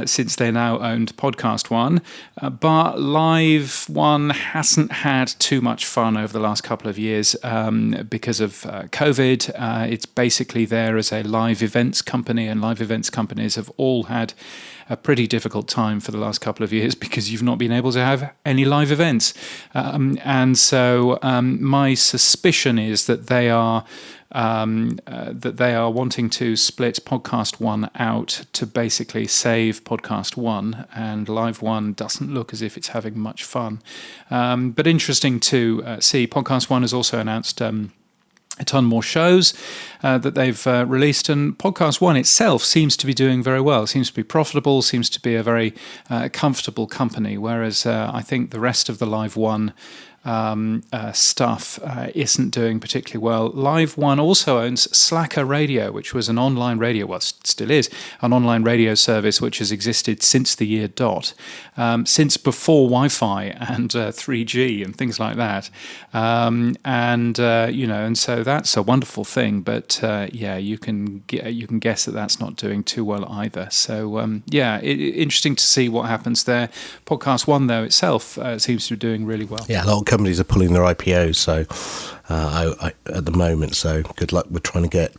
since they now owned Podcast One. But Live One hasn't had too much fun over the last couple of years because of COVID. It's basically there as a live events company, and live events companies have all had a pretty difficult time for the last couple of years because you've not been able to have any live events. And so my suspicion is that they are wanting to split Podcast One out to basically save Podcast One, and Live One doesn't look as if it's having much fun. But interesting to see. Podcast One has also announced a ton more shows that they've released, and Podcast One itself seems to be doing very well. It seems to be profitable, seems to be a very comfortable company, whereas I think the rest of the Live One stuff isn't doing particularly well. Live One also owns Slacker Radio, which was an online radio, well, still is, an online radio service which has existed since the year dot, since before Wi-Fi and 3G and things like that. You know, and so that's a wonderful thing. But yeah, you can guess that that's not doing too well either. So yeah, interesting to see what happens there. Podcast One, though, itself seems to be doing really well. Yeah, a lot of companies are pulling their IPOs so at the moment, so good luck with trying to get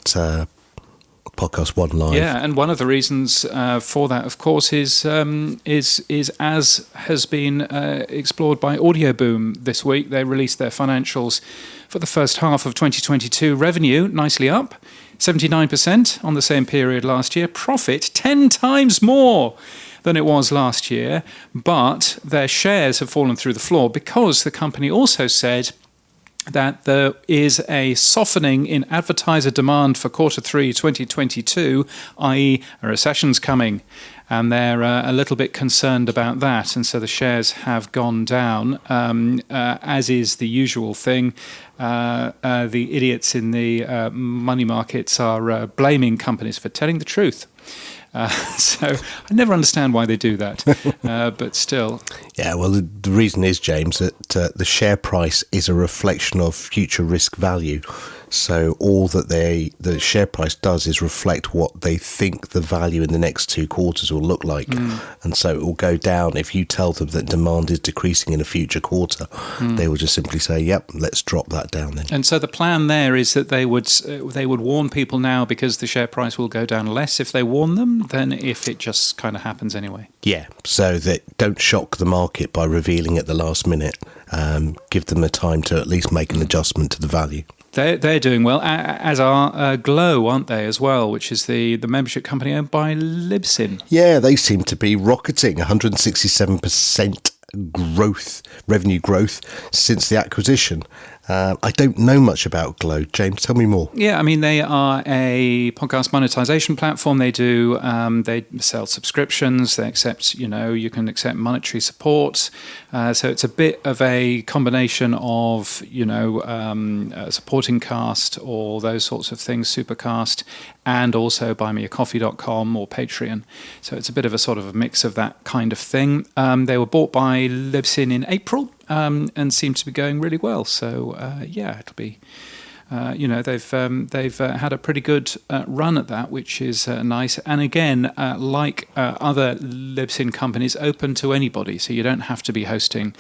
Podcast One live. Yeah, and one of the reasons for that, of course, is as has been explored by Audio Boom this week. They released their financials for the first half of 2022. Revenue nicely up 79% on the same period last year. Profit 10 times more than it was last year, but their shares have fallen through the floor because the company also said that there is a softening in advertiser demand for quarter 3 2022, i.e. a recession's coming. and they're a little bit concerned about that, and so the shares have gone down, as is the usual thing. The idiots in the money markets are blaming companies for telling the truth. So I never understand why they do that, but still. Yeah, well, the reason is, James, that the share price is a reflection of future risk value. So all that the share price does is reflect what they think the value in the next 2 quarters will look like. And so it will go down. If you tell them that demand is decreasing in a future quarter, they will just simply say, yep, let's drop that down then. And so the plan there is that they would warn people now, because the share price will go down less if they warn them than if it just kind of happens anyway. Yeah, so that don't shock the market by revealing at the last minute. Give them the time to at least make an adjustment to the value. They're doing well, as are Glow, aren't they, as well, which is the membership company owned by Libsyn. Yeah, they seem to be rocketing, 167% revenue growth since the acquisition. I don't know much about Glow. James, tell me more. Yeah, I mean, they are a podcast monetization platform. They do, they sell subscriptions. They accept, you can accept monetary support. So it's a bit of a combination of, supporting Cast or those sorts of things, Supercast, and also buymeacoffee.com or Patreon. So it's a bit of a sort of a mix of that kind of thing. They were bought by Libsyn in April. And seem to be going really well. So it'll be, they've had a pretty good run at that, which is nice. And again, like other Libsyn companies, open to anybody. So you don't have to be hosting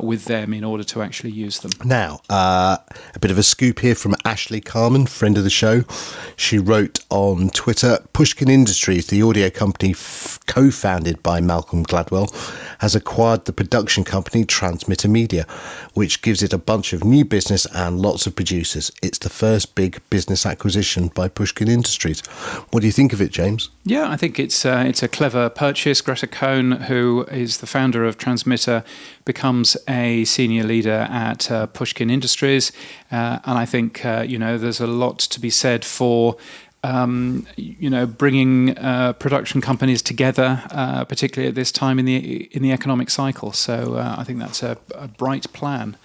with them in order to actually use them. Now, a bit of a scoop here from Ashley Carman, friend of the show. She wrote on Twitter, Pushkin Industries, the audio company co-founded by Malcolm Gladwell, has acquired the production company Transmitter Media, which gives it a bunch of new business and lots of producers. It's the first big business acquisition by Pushkin Industries. What do you think of it, James? Yeah, I think it's a clever purchase. Greta Cohn, who is the founder of Transmitter, becomes a senior leader at Pushkin Industries. And I think, there's a lot to be said for bringing production companies together, particularly at this time in the economic cycle. So I think that's a bright plan.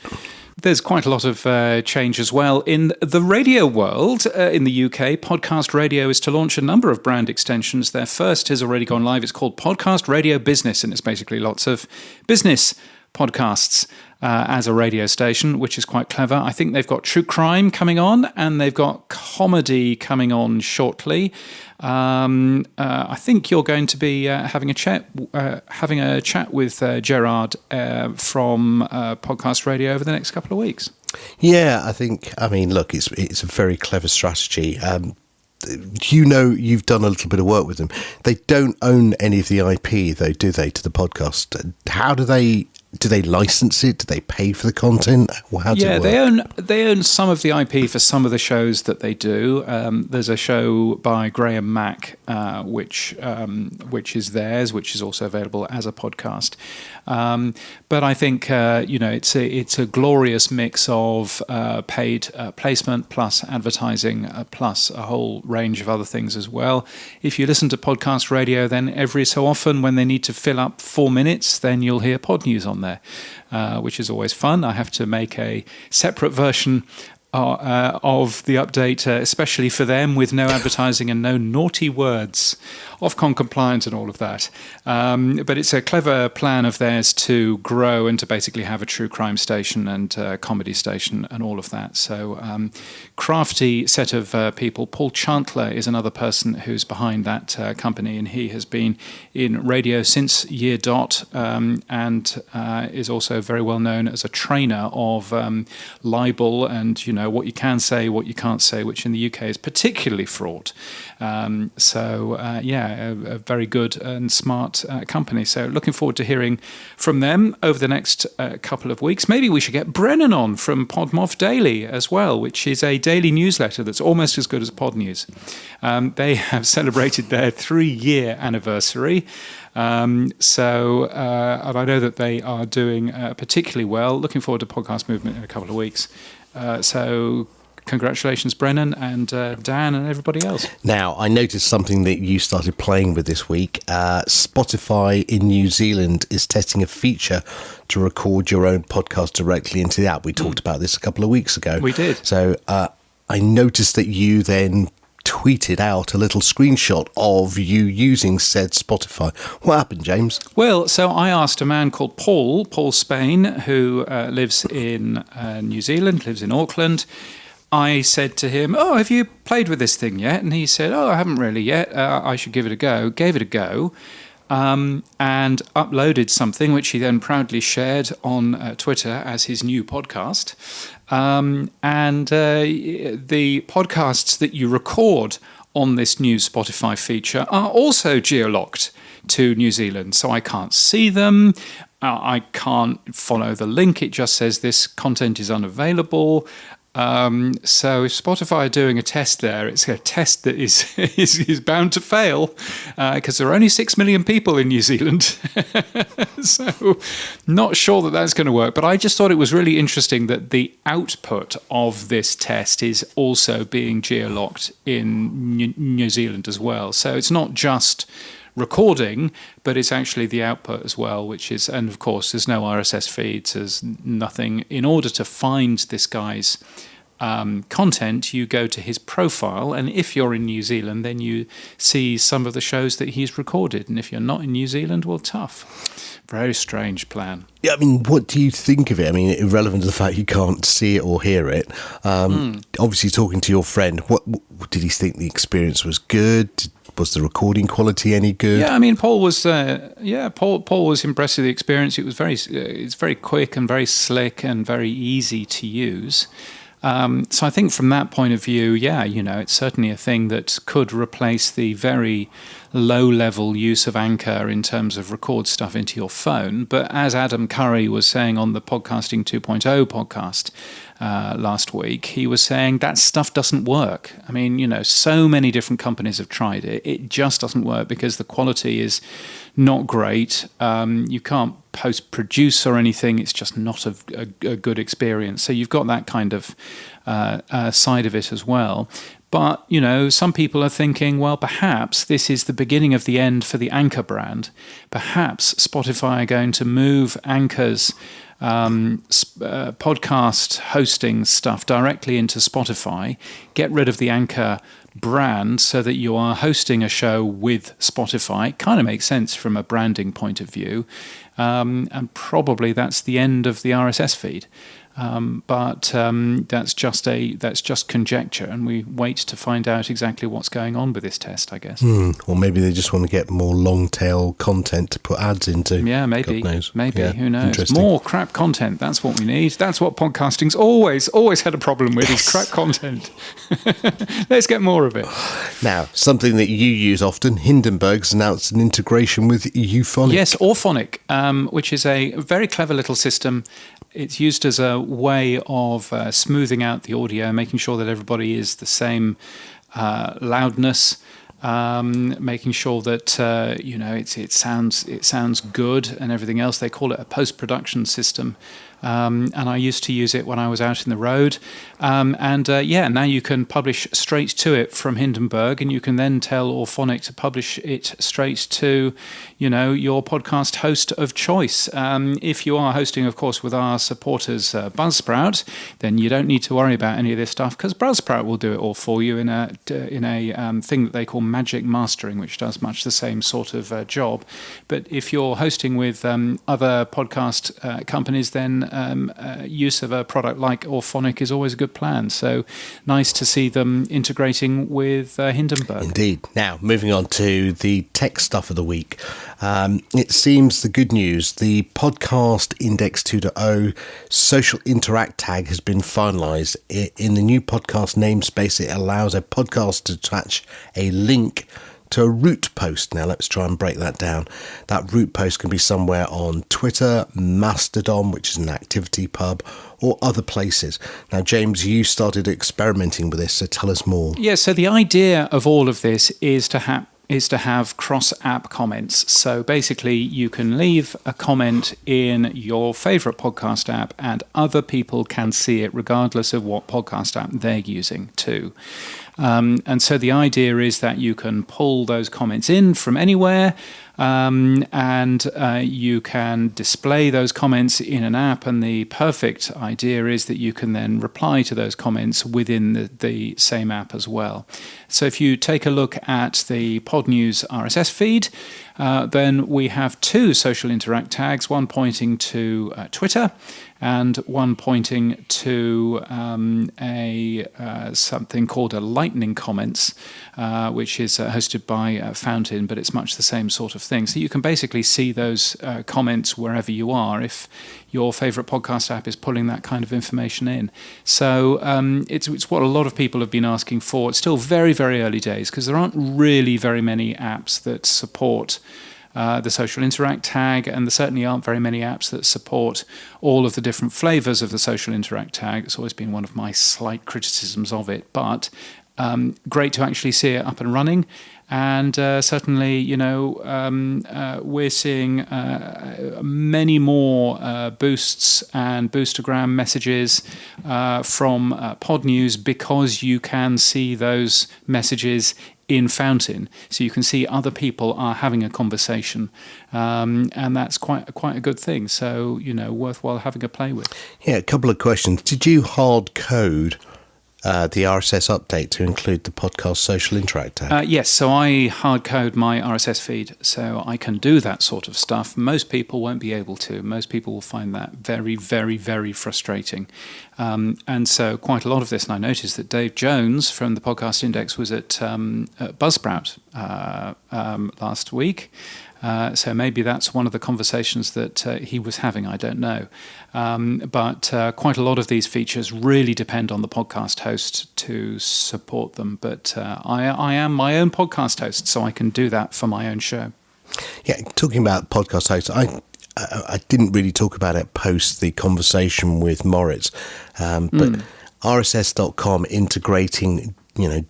There's quite a lot of change as well. In the radio world, in the UK, Podcast Radio is to launch a number of brand extensions. Their first has already gone live. It's called Podcast Radio Business, and it's basically lots of business podcasts as a radio station, which is quite clever. I think they've got true crime coming on, and they've got comedy coming on shortly. I think you're going to be having a chat with Gerard from Podcast Radio over the next couple of weeks. Yeah, look, it's a very clever strategy. You've done a little bit of work with them. They don't own any of the IP, though, do they, to the podcast? How do they license it? Do they pay for the content? How does it work? They own some of the IP for some of the shows that they do. There's a show by Graham Mack, which is theirs, which is also available as a podcast. But I think it's a glorious mix of paid placement plus advertising plus a whole range of other things as well. If you listen to Podcast Radio, then every so often when they need to fill up 4 minutes, then you'll hear Pod News on there, which is always fun. I have to make a separate version of the update, especially for them, with no advertising and no naughty words, Ofcom compliant and all of that. But it's a clever plan of theirs to grow and to basically have a true crime station and comedy station and all of that. So crafty set of people. Paul Chantler is another person who's behind that company, and he has been in radio since year dot, and is also very well known as a trainer of libel and, what you can say, what you can't say, which in the UK is particularly fraught. A very good and smart company. So looking forward to hearing from them over the next couple of weeks. Maybe we should get Brennan on from Podmoth Daily as well, which is a daily newsletter that's almost as good as Pod News. They have celebrated their 3-year anniversary. And I know that they are doing particularly well. Looking forward to Podcast Movement in a couple of weeks. So congratulations, Brennan and Dan and everybody else. Now, I noticed something that you started playing with this week. Spotify in New Zealand is testing a feature to record your own podcast directly into the app. We talked about this a couple of weeks ago. We did. So I noticed that you then tweeted out a little screenshot of you using said Spotify. What happened, James? Well, so I asked a man called Paul Spain, who lives in New Zealand, lives in Auckland. I said to him, "Oh, have you played with this thing yet?" And he said, "Oh, I haven't really yet. I should give it a go." Gave it a go. And uploaded something which he then proudly shared on Twitter as his new podcast. The podcasts that you record on this new Spotify feature are also geolocked to New Zealand, so I can't see them. I can't follow the link. It just says this content is unavailable. So if Spotify are doing a test there, it's a test that is bound to fail because there are only 6 million people in New Zealand. So not sure that that's going to work. But I just thought it was really interesting that the output of this test is also being geolocked in New Zealand as well. So it's not just recording, but it's actually the output as well, which is, and of course there's no RSS feeds, there's nothing. In order to find this guy's content, you go to his profile, and if you're in New Zealand, then you see some of the shows that he's recorded, and if you're not in New Zealand, well, tough. Very strange plan. Yeah, I mean, what do you think of it? I mean, irrelevant to the fact you can't see it or hear it. Obviously, talking to your friend, what did he think the experience was good? Was the recording quality any good? Yeah, I mean, Paul was impressed with the experience. It's very quick and very slick and very easy to use. So I think from that point of view, yeah, it's certainly a thing that could replace the very low-level use of Anchor in terms of record stuff into your phone. But as Adam Curry was saying on the Podcasting 2.0 podcast last week, he was saying that stuff doesn't work. I mean, so many different companies have tried it. It just doesn't work because the quality is not great. You can't post-produce or anything. It's just not a good experience. So you've got that kind of side of it as well. But, some people are thinking, well, perhaps this is the beginning of the end for the Anchor brand. Perhaps Spotify are going to move Anchor's podcast hosting stuff directly into Spotify, get rid of the Anchor brand so that you are hosting a show with Spotify. It kind of makes sense from a branding point of view. And probably that's the end of the RSS feed. But that's just conjecture, and we wait to find out exactly what's going on with this test, I guess. Or maybe they just want to get more long tail content to put ads into. Yeah, maybe. God knows. Maybe. Yeah, who knows? More crap content. That's what we need. That's what podcasting's always had a problem with, is crap content. Let's get more of it. Now, something that you use often, Hindenburg's announced an integration with Euphonic. Yes, Auphonic, which is a very clever little system. It's used as a way of smoothing out the audio, making sure that everybody is the same loudness, making sure that it sounds good and everything else. They call it a post-production system. And I used to use it when I was out in the road. Now you can publish straight to it from Hindenburg, and you can then tell Auphonic to publish it straight to, your podcast host of choice. If you are hosting, of course, with our supporters, Buzzsprout, then you don't need to worry about any of this stuff, because Buzzsprout will do it all for you in a thing that they call Magic Mastering, which does much the same sort of job. But if you're hosting with other podcast companies, then use of a product like Auphonic is always a good plan. So nice to see them integrating with Hindenburg. Indeed. Now, moving on to the tech stuff of the week. It seems the good news, the Podcast Index 2.0 social interact tag has been finalized. In the new podcast namespace, it allows a podcast to attach a link to a root post. Now let's try and break that down. That root post can be somewhere on Twitter, Mastodon, which is an activity pub, or other places. Now, James, you started experimenting with this, so tell us more. Yeah, so the idea of all of this is to is to have cross-app comments. So basically, you can leave a comment in your favorite podcast app and other people can see it regardless of what podcast app they're using too. And so the idea is that you can pull those comments in from anywhere, and you can display those comments in an app. And the perfect idea is that you can then reply to those comments within the same app as well. So if you take a look at the Pod News RSS feed, then we have two social interact tags, one pointing to Twitter and one pointing to something called a Lightning Comments, which is hosted by Fountain, but it's much the same sort of thing. So you can basically see those comments wherever you are if your favorite podcast app is pulling that kind of information in. So it's what a lot of people have been asking for. It's still very, very early days because there aren't really very many apps that support the social interact tag, and there certainly aren't very many apps that support all of the different flavors of the social interact tag. It's always been one of my slight criticisms of it, but great to actually see it up and running. And certainly, we're seeing many more boosts and boostergram messages from Pod News because you can see those messages in Fountain, so you can see other people are having a conversation, and that's quite a good thing. So worthwhile having a play with. Yeah, a couple of questions. Did you hard code the RSS update to include the podcast social interact tag? Yes, so I hard code my RSS feed, so I can do that sort of stuff. Most people won't be able to. Most people will find that very, very, very frustrating. And so quite a lot of this, and I noticed that Dave Jones from the Podcast Index was at Buzzsprout last week. So maybe that's one of the conversations that he was having, I don't know. But quite a lot of these features really depend on the podcast host to support them. But I am my own podcast host, so I can do that for my own show. Yeah, talking about podcast hosts, I didn't really talk about it post the conversation with Moritz, but RSS.com integrating,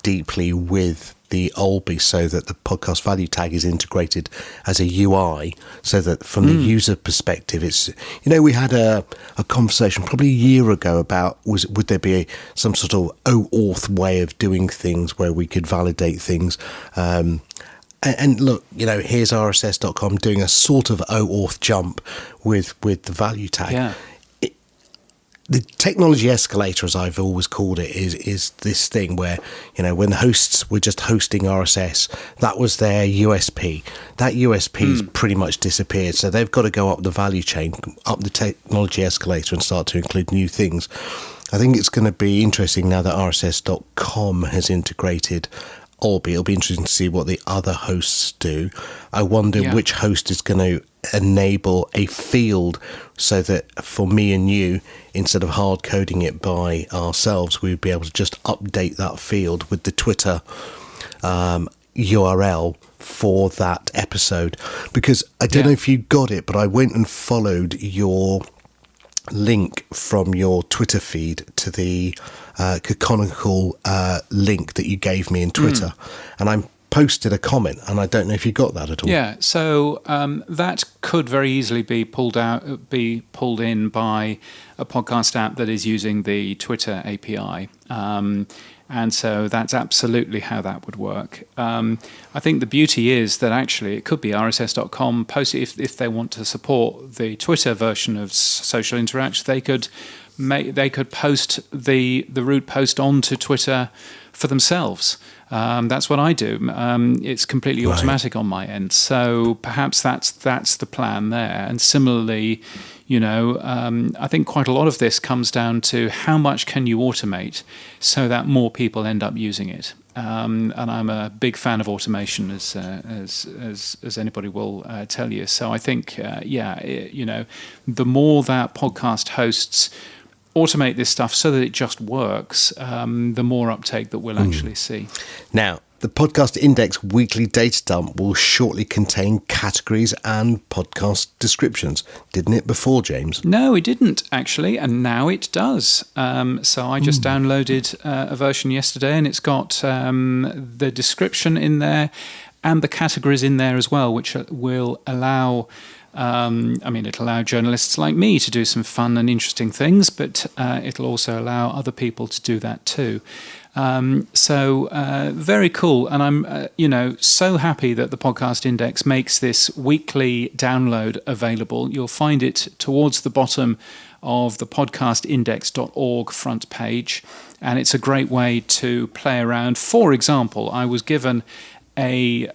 deeply with the Olby so that the podcast value tag is integrated as a UI, so that from the user perspective, it's, we had a conversation probably a year ago about would there be some sort of OAuth way of doing things where we could validate things. And look, here's RSS.com doing a sort of OAuth jump with the value tag. Yeah. The technology escalator, as I've always called it, is this thing where, when the hosts were just hosting RSS, that was their USP. That USP's pretty much disappeared. So they've got to go up the value chain, up the technology escalator and start to include new things. I think it's going to be interesting now that RSS.com has integrated Olby. It'll be interesting to see what the other hosts do. I wonder which host is going to enable a field so that for me and you, instead of hard coding it by ourselves, we'd be able to just update that field with the Twitter URL for that episode. Because I don't know if you got it, but I went and followed your link from your Twitter feed to the canonical link that you gave me in Twitter, and I posted a comment, and I don't know if you got that at all. Yeah, so that could very easily be pulled in by a podcast app that is using the Twitter API. And so that's absolutely how that would work. I think the beauty is that actually it could be RSS.com post if they want to support the Twitter version of Social Interact, they could post the root post onto Twitter for themselves. That's what I do. It's completely automatic on my end. So perhaps that's the plan there. And similarly, I think quite a lot of this comes down to how much can you automate so that more people end up using it. And I'm a big fan of automation, as anybody will tell you. So I think, the more that podcast hosts automate this stuff so that it just works, the more uptake that we'll actually see. Now, the Podcast Index weekly data dump will shortly contain categories and podcast descriptions. Didn't it before, James? No, it didn't, actually, and now it does. So I just downloaded a version yesterday, and it's got the description in there and the categories in there as well, which will allow, it'll allow journalists like me to do some fun and interesting things, but it'll also allow other people to do that too. So very cool. And I'm, so happy that the Podcast Index makes this weekly download available. You'll find it towards the bottom of the podcastindex.org front page. And it's a great way to play around. For example, I was given a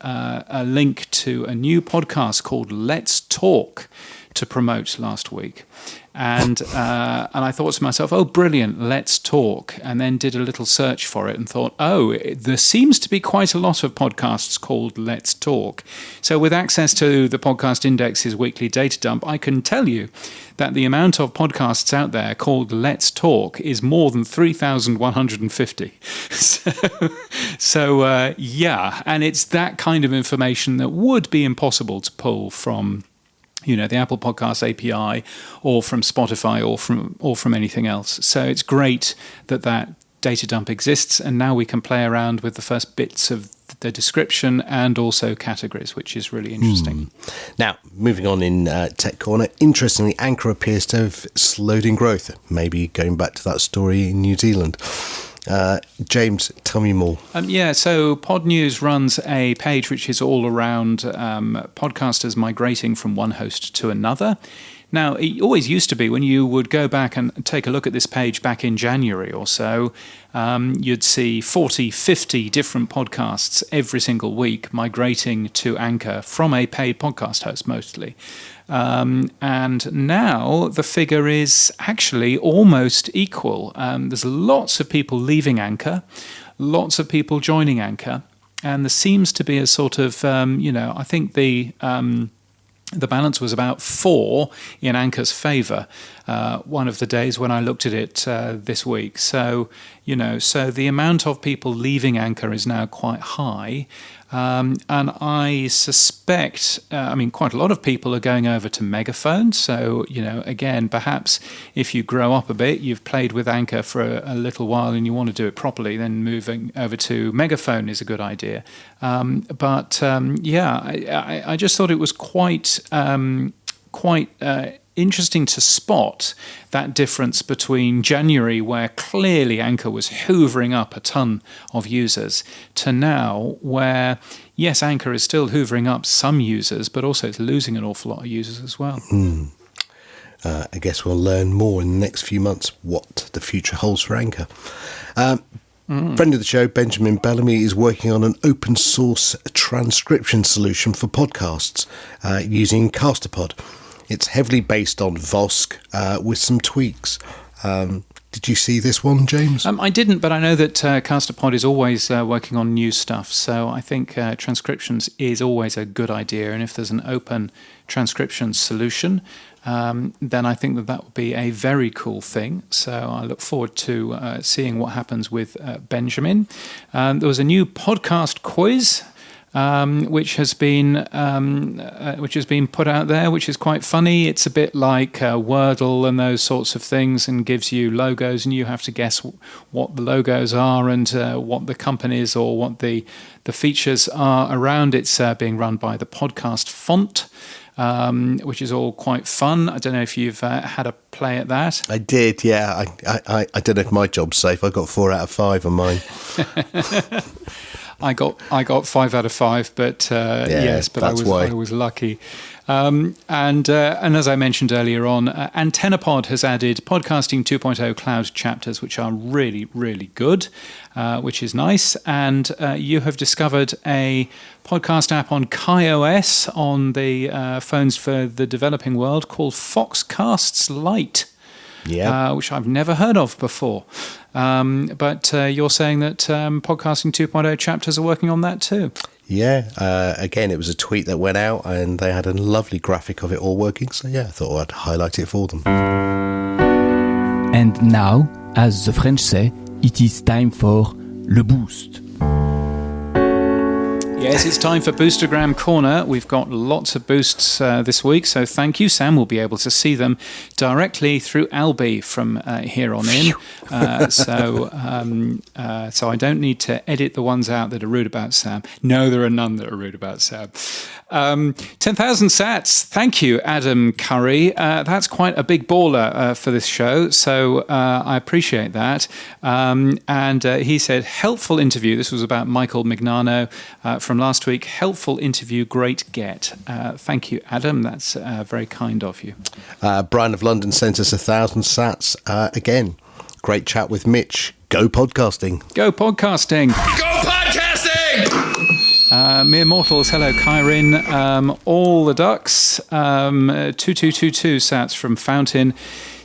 link to a new podcast called Let's Talk to promote last week. And I thought to myself, oh, brilliant, let's talk. And then did a little search for it and thought, there seems to be quite a lot of podcasts called Let's Talk. So with access to the Podcast Index's weekly data dump, I can tell you that the amount of podcasts out there called Let's Talk is more than 3,150. So, and it's that kind of information that would be impossible to pull from the Apple Podcasts API or from Spotify or from anything else. So it's great that data dump exists, and now we can play around with the first bits of the description and also categories, which is really interesting. Now, moving on in Tech Corner, interestingly, Anchor appears to have slowed in growth, maybe going back to that story in New Zealand. James, tell me more. So Pod News runs a page which is all around podcasters migrating from one host to another. Now, it always used to be when you would go back and take a look at this page back in January or so, you'd see 40, 50 different podcasts every single week migrating to Anchor from a paid podcast host mostly. And now the figure is actually almost equal. There's lots of people leaving Anchor, lots of people joining Anchor, and there seems to be a sort of, I think the balance was about 4 in Anchor's favour one of the days when I looked at it this week. So, so the amount of people leaving Anchor is now quite high. And I suspect, quite a lot of people are going over to Megaphone. So, again, perhaps if you grow up a bit, you've played with Anchor for a little while and you want to do it properly, then moving over to Megaphone is a good idea. I just thought it was quite interesting to spot that difference between January, where clearly Anchor was hoovering up a ton of users, to now where, yes, Anchor is still hoovering up some users, but also it's losing an awful lot of users as well. I guess we'll learn more in the next few months what the future holds for Anchor. Friend of the show, Benjamin Bellamy, is working on an open source transcription solution for podcasts using Castopod. It's heavily based on Vosk with some tweaks. Did you see this one, James? I didn't, but I know that Castopod is always working on new stuff. So I think transcriptions is always a good idea. And if there's an open transcription solution, then I think that would be a very cool thing. So I look forward to seeing what happens with Benjamin. There was a new podcast quiz which has been put out there, which is quite funny. It's a bit like Wordle and those sorts of things, and gives you logos, and you have to guess what the logos are and what the companies or what the features are around. It's being run by the Podcast Font, which is all quite fun. I don't know if you've had a play at that. I did, yeah. I don't know if my job's safe. I got 4 out of 5 on mine. I got 5 out of 5, but yes, but I was lucky. And as I mentioned earlier on, AntennaPod has added Podcasting 2.0 Cloud chapters, which are really, really good, which is nice. And you have discovered a podcast app on KaiOS on the phones for the developing world called Foxcasts Lite. Yeah, which I've never heard of before. But you're saying that Podcasting 2.0 chapters are working on that too. Yeah, again, it was a tweet that went out and they had a lovely graphic of it all working. So yeah, I thought I'd highlight it for them. And now, as the French say, it is time for le boost. Yes, it's time for Boostergram Corner. We've got lots of boosts this week, so thank you. Sam will be able to see them directly through Alby from here on in. So I don't need to edit the ones out that are rude about Sam. No, there are none that are rude about Sam. 10,000 sats. Thank you, Adam Curry. That's quite a big baller for this show, so I appreciate that. And he said, helpful interview. This was about Michael Mignano from last week. Helpful interview, great get. Thank you, Adam. That's very kind of you. Brian of London sent us 1,000 sats. Again, great chat with Mitch. Go podcasting. Go podcasting. Go podcasting! Mere mortals, hello, Kyrin. All the ducks. 2222 sats from Fountain,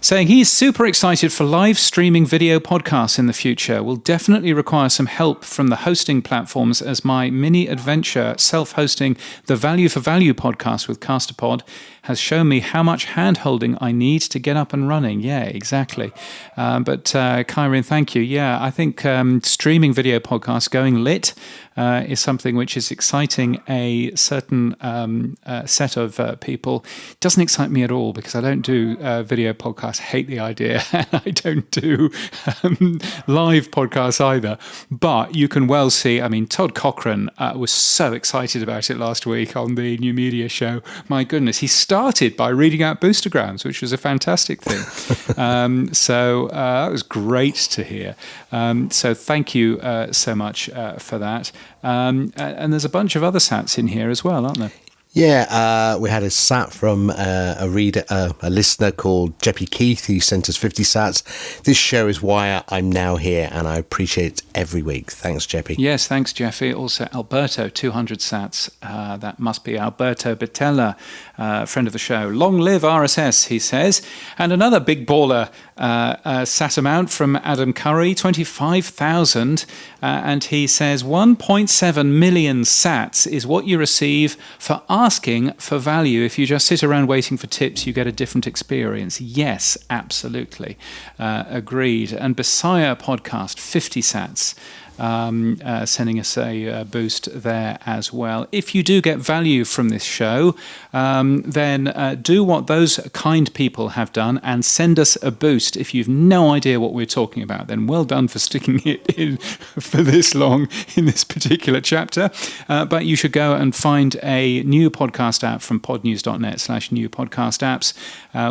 saying he's super excited for live streaming video podcasts in the future. Will definitely require some help from the hosting platforms, as my mini adventure self-hosting the Value for Value podcast with Casterpod has shown me how much hand-holding I need to get up and running. Yeah, exactly. But Kyrin, thank you. Yeah, I think streaming video podcasts going lit is something which is exciting a certain set of people. It doesn't excite me at all because I don't do video podcasts. Hate the idea. I don't do live podcasts either. But you can well see, I mean, Todd Cochran was so excited about it last week on the New Media Show. My goodness, he started by reading out boostergrams, which was a fantastic thing. So that was great to hear. So thank you so much for that. And there's a bunch of other sats in here as well, aren't there? Yeah, we had a sat from a listener called Jeppy Keith, who sent us 50 sats. This show is why I'm now here, and I appreciate it every week. Thanks, Jeppy. Yes, thanks, Jeffy. Also, Alberto, 200 sats. That must be Alberto Bitella, friend of the show. Long live RSS, he says. And another big baller sat amount from Adam Curry, 25,000. And he says 1.7 million sats is what you receive for asking for value. If you just sit around waiting for tips, you get a different experience. Yes, absolutely. Agreed. And Besire podcast, 50 sats. Sending us a boost there as well. If you do get value from this show, then do what those kind people have done and send us a boost. If you've no idea what we're talking about, then well done for sticking it in for this long in this particular chapter. But you should go and find a new podcast app from podnews.net/new podcast apps.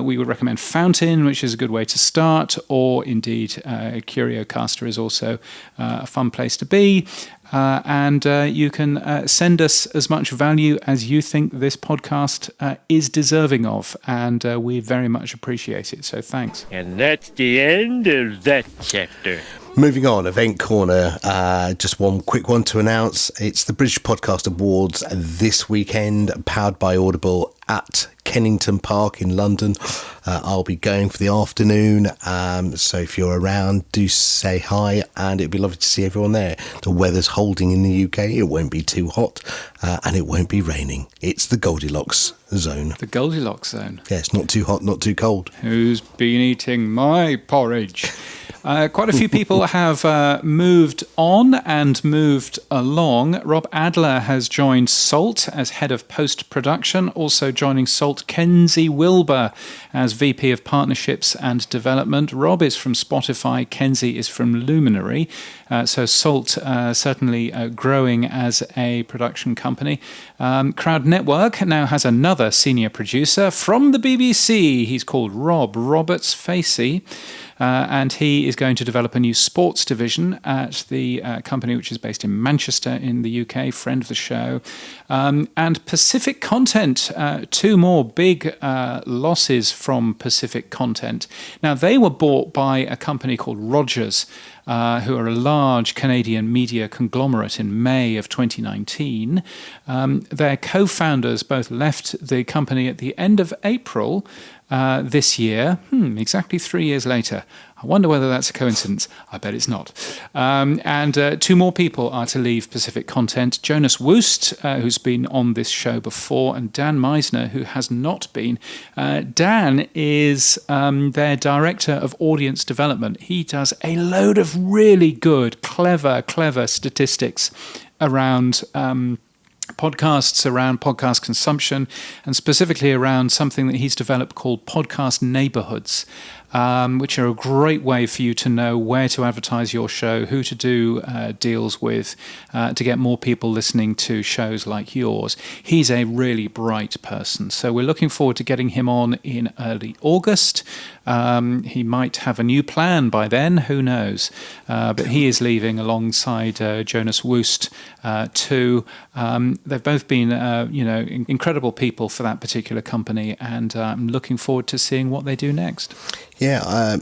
We would recommend Fountain, which is a good way to start, or indeed Curiocaster is also a fun place to be, and you can send us as much value as you think this podcast is deserving of, and we very much appreciate it, so thanks. And that's the end of that chapter. Moving on, Event Corner, just one quick one to announce. It's the British Podcast Awards this weekend, powered by Audible at Kennington Park in London. I'll be going for the afternoon, so if you're around, do say hi, and it'd be lovely to see everyone there. The weather's holding in the UK, it won't be too hot, and it won't be raining. It's the Goldilocks zone. The Goldilocks zone. Yeah, it's not too hot, not too cold. Who's been eating my porridge? Quite a few people have moved on and moved along. Rob Adler has joined Salt as head of post-production. Also joining Salt, Kenzie Wilbur as VP of Partnerships and Development. Rob is from Spotify. Kenzie is from Luminary. So Salt certainly growing as a production company. Crowd Network now has another senior producer from the BBC. He's called Rob Roberts-Facey. And he is going to develop a new sports division at the company, which is based in Manchester in the UK, friend of the show. And Pacific Content, two more big losses from Pacific Content. Now, they were bought by a company called Rogers, who are a large Canadian media conglomerate in May of 2019. Their co-founders both left the company at the end of April this year, exactly 3 years later. I wonder whether that's a coincidence. I bet it's not. And two more people are to leave Pacific Content. Jonas Woost, who's been on this show before, and Dan Meisner, who has not been. Dan is their Director of Audience Development. He does a load of really good, clever statistics around podcasts around podcast consumption, and specifically around something that he's developed called podcast neighborhoods, which are a great way for you to know where to advertise your show, who to do deals with, to get more people listening to shows like yours. He's a really bright person, so we're looking forward to getting him on in early August. He might have a new plan by then, who knows? But he is leaving alongside Jonas Woost too. They've both been, incredible people for that particular company, and I'm looking forward to seeing what they do next. Yeah,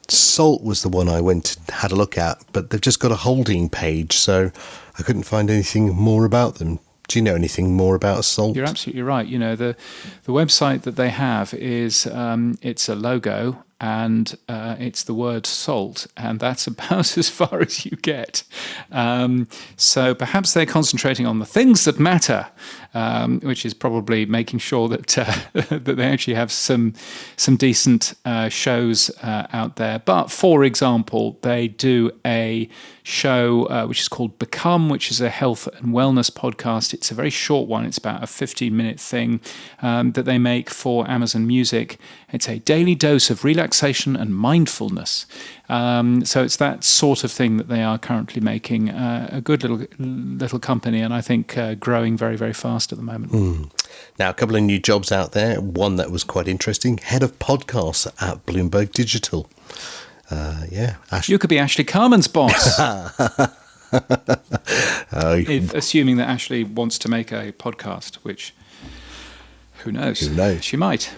Salt was the one I went and had a look at, but they've just got a holding page, so I couldn't find anything more about them. Do you know anything more about Salt? You're absolutely right. You know, the website that they have is it's a logo and it's the word salt, and that's about as far as you get. So perhaps they're concentrating on the things that matter, which is probably making sure that that they actually have some decent shows out there. But for example, they do a show which is called Become, which is a health and wellness podcast. It's a very short one. It's about a 15-minute thing that they make for Amazon Music. It's a daily dose of relaxation and mindfulness. So it's that sort of thing that they are currently making. A good little company, and I think growing very, very fast at the moment. Now, a couple of new jobs out there. One that was quite interesting: head of podcasts at Bloomberg Digital. You could be Ashley Carmen's boss. Assuming that Ashley wants to make a podcast, which who knows? Who knows? She might.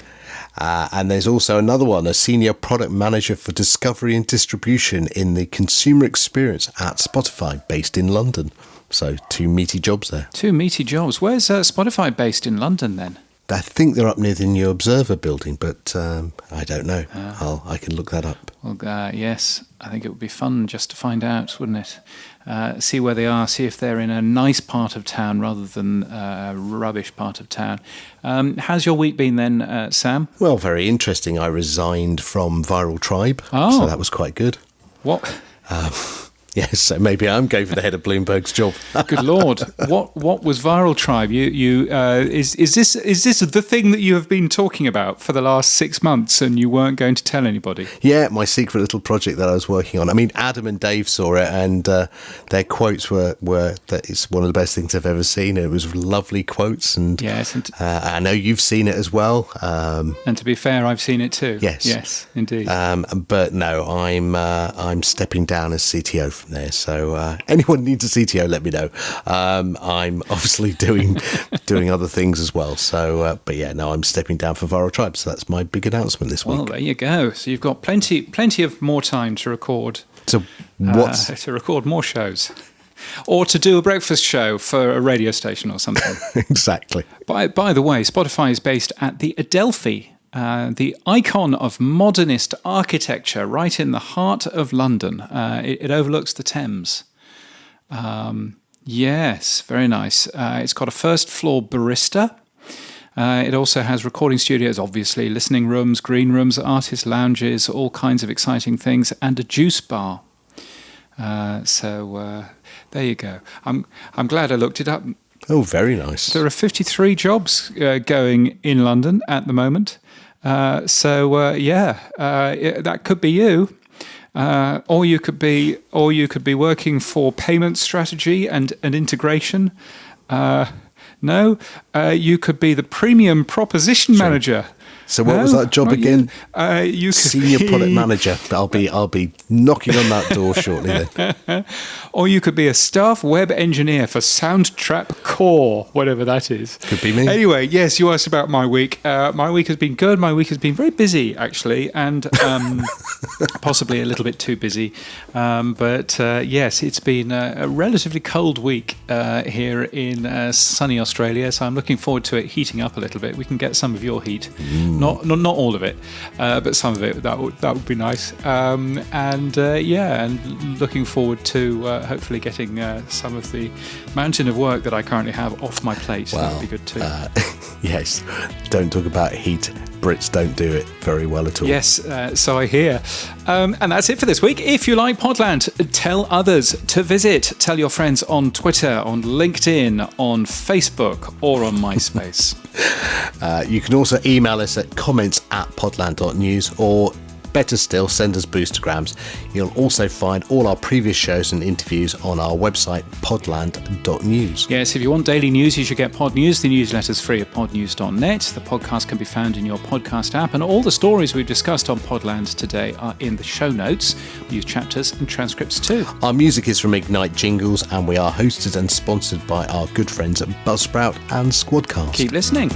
And there's also another one, a senior product manager for discovery and distribution in the consumer experience at Spotify, based in London. So 2 meaty jobs there. 2 meaty jobs. Where's Spotify based in London then? I think they're up near the New Observer building, but I don't know. I can look that up. Well, yes, I think it would be fun just to find out, wouldn't it? See where they are, see if they're in a nice part of town rather than a rubbish part of town. How's your week been then, Sam? Well, very interesting. I resigned from Viral Tribe, so that was quite good. What? Yes, so maybe I'm going for the head of Bloomberg's job. Good Lord! What was Viral Tribe? Is this the thing that you have been talking about for the last 6 months, and you weren't going to tell anybody? Yeah, my secret little project that I was working on. I mean, Adam and Dave saw it, and their quotes were that it's one of the best things I've ever seen. It was lovely quotes, and yes, I know you've seen it as well. And to be fair, I've seen it too. Yes, indeed. But no, I'm stepping down as CTO from there. So anyone needs a CTO, let me know. I'm obviously doing other things as well. So, but yeah, no, I'm stepping down for Viral Tribe. So that's my big announcement this week. Well, there you go. So you've got plenty of more time to record. So to record more shows, or to do a breakfast show for a radio station or something. Exactly. By the way, Spotify is based at the Adelphi. The icon of modernist architecture right in the heart of London. It overlooks the Thames. Yes, very nice. It's got a first floor barista. It also has recording studios, obviously, listening rooms, green rooms, artist lounges, all kinds of exciting things, and a juice bar. So there you go. I'm glad I looked it up. Oh, very nice. There are 53 jobs going in London at the moment. That could be you, or you could be working for payment strategy and integration. You could be the premium proposition manager. So what was that job again? You Senior product manager. I'll be knocking on that door shortly then. Or you could be a staff web engineer for Soundtrap Core, whatever that is. Could be me. Anyway, yes, you asked about my week. My week has been good. My week has been very busy, actually, and possibly a little bit too busy. But yes, it's been a relatively cold week here in sunny Australia, so I'm looking forward to it heating up a little bit. We can get some of your heat Not all of it, but some of it. That would be nice. And looking forward to hopefully getting some of the mountain of work that I currently have off my plate. That would be good too. Yes, don't talk about heat. Brits don't do it very well at all. Yes, so I hear. And that's it for this week. If you like Podland, tell others to visit. Tell your friends on Twitter, on LinkedIn, on Facebook, or on MySpace. You can also email us at comments@podland.news, or better still, send us boostergrams. You'll also find all our previous shows and interviews on our website, podland.news. Yes, if you want daily news, you should get Pod News. The newsletter's free at podnews.net. The podcast can be found in your podcast app, and all the stories we've discussed on Podland today are in the show notes. We use chapters and transcripts too. Our music is from Ignite Jingles, and we are hosted and sponsored by our good friends at Buzzsprout and Squadcast. Keep listening.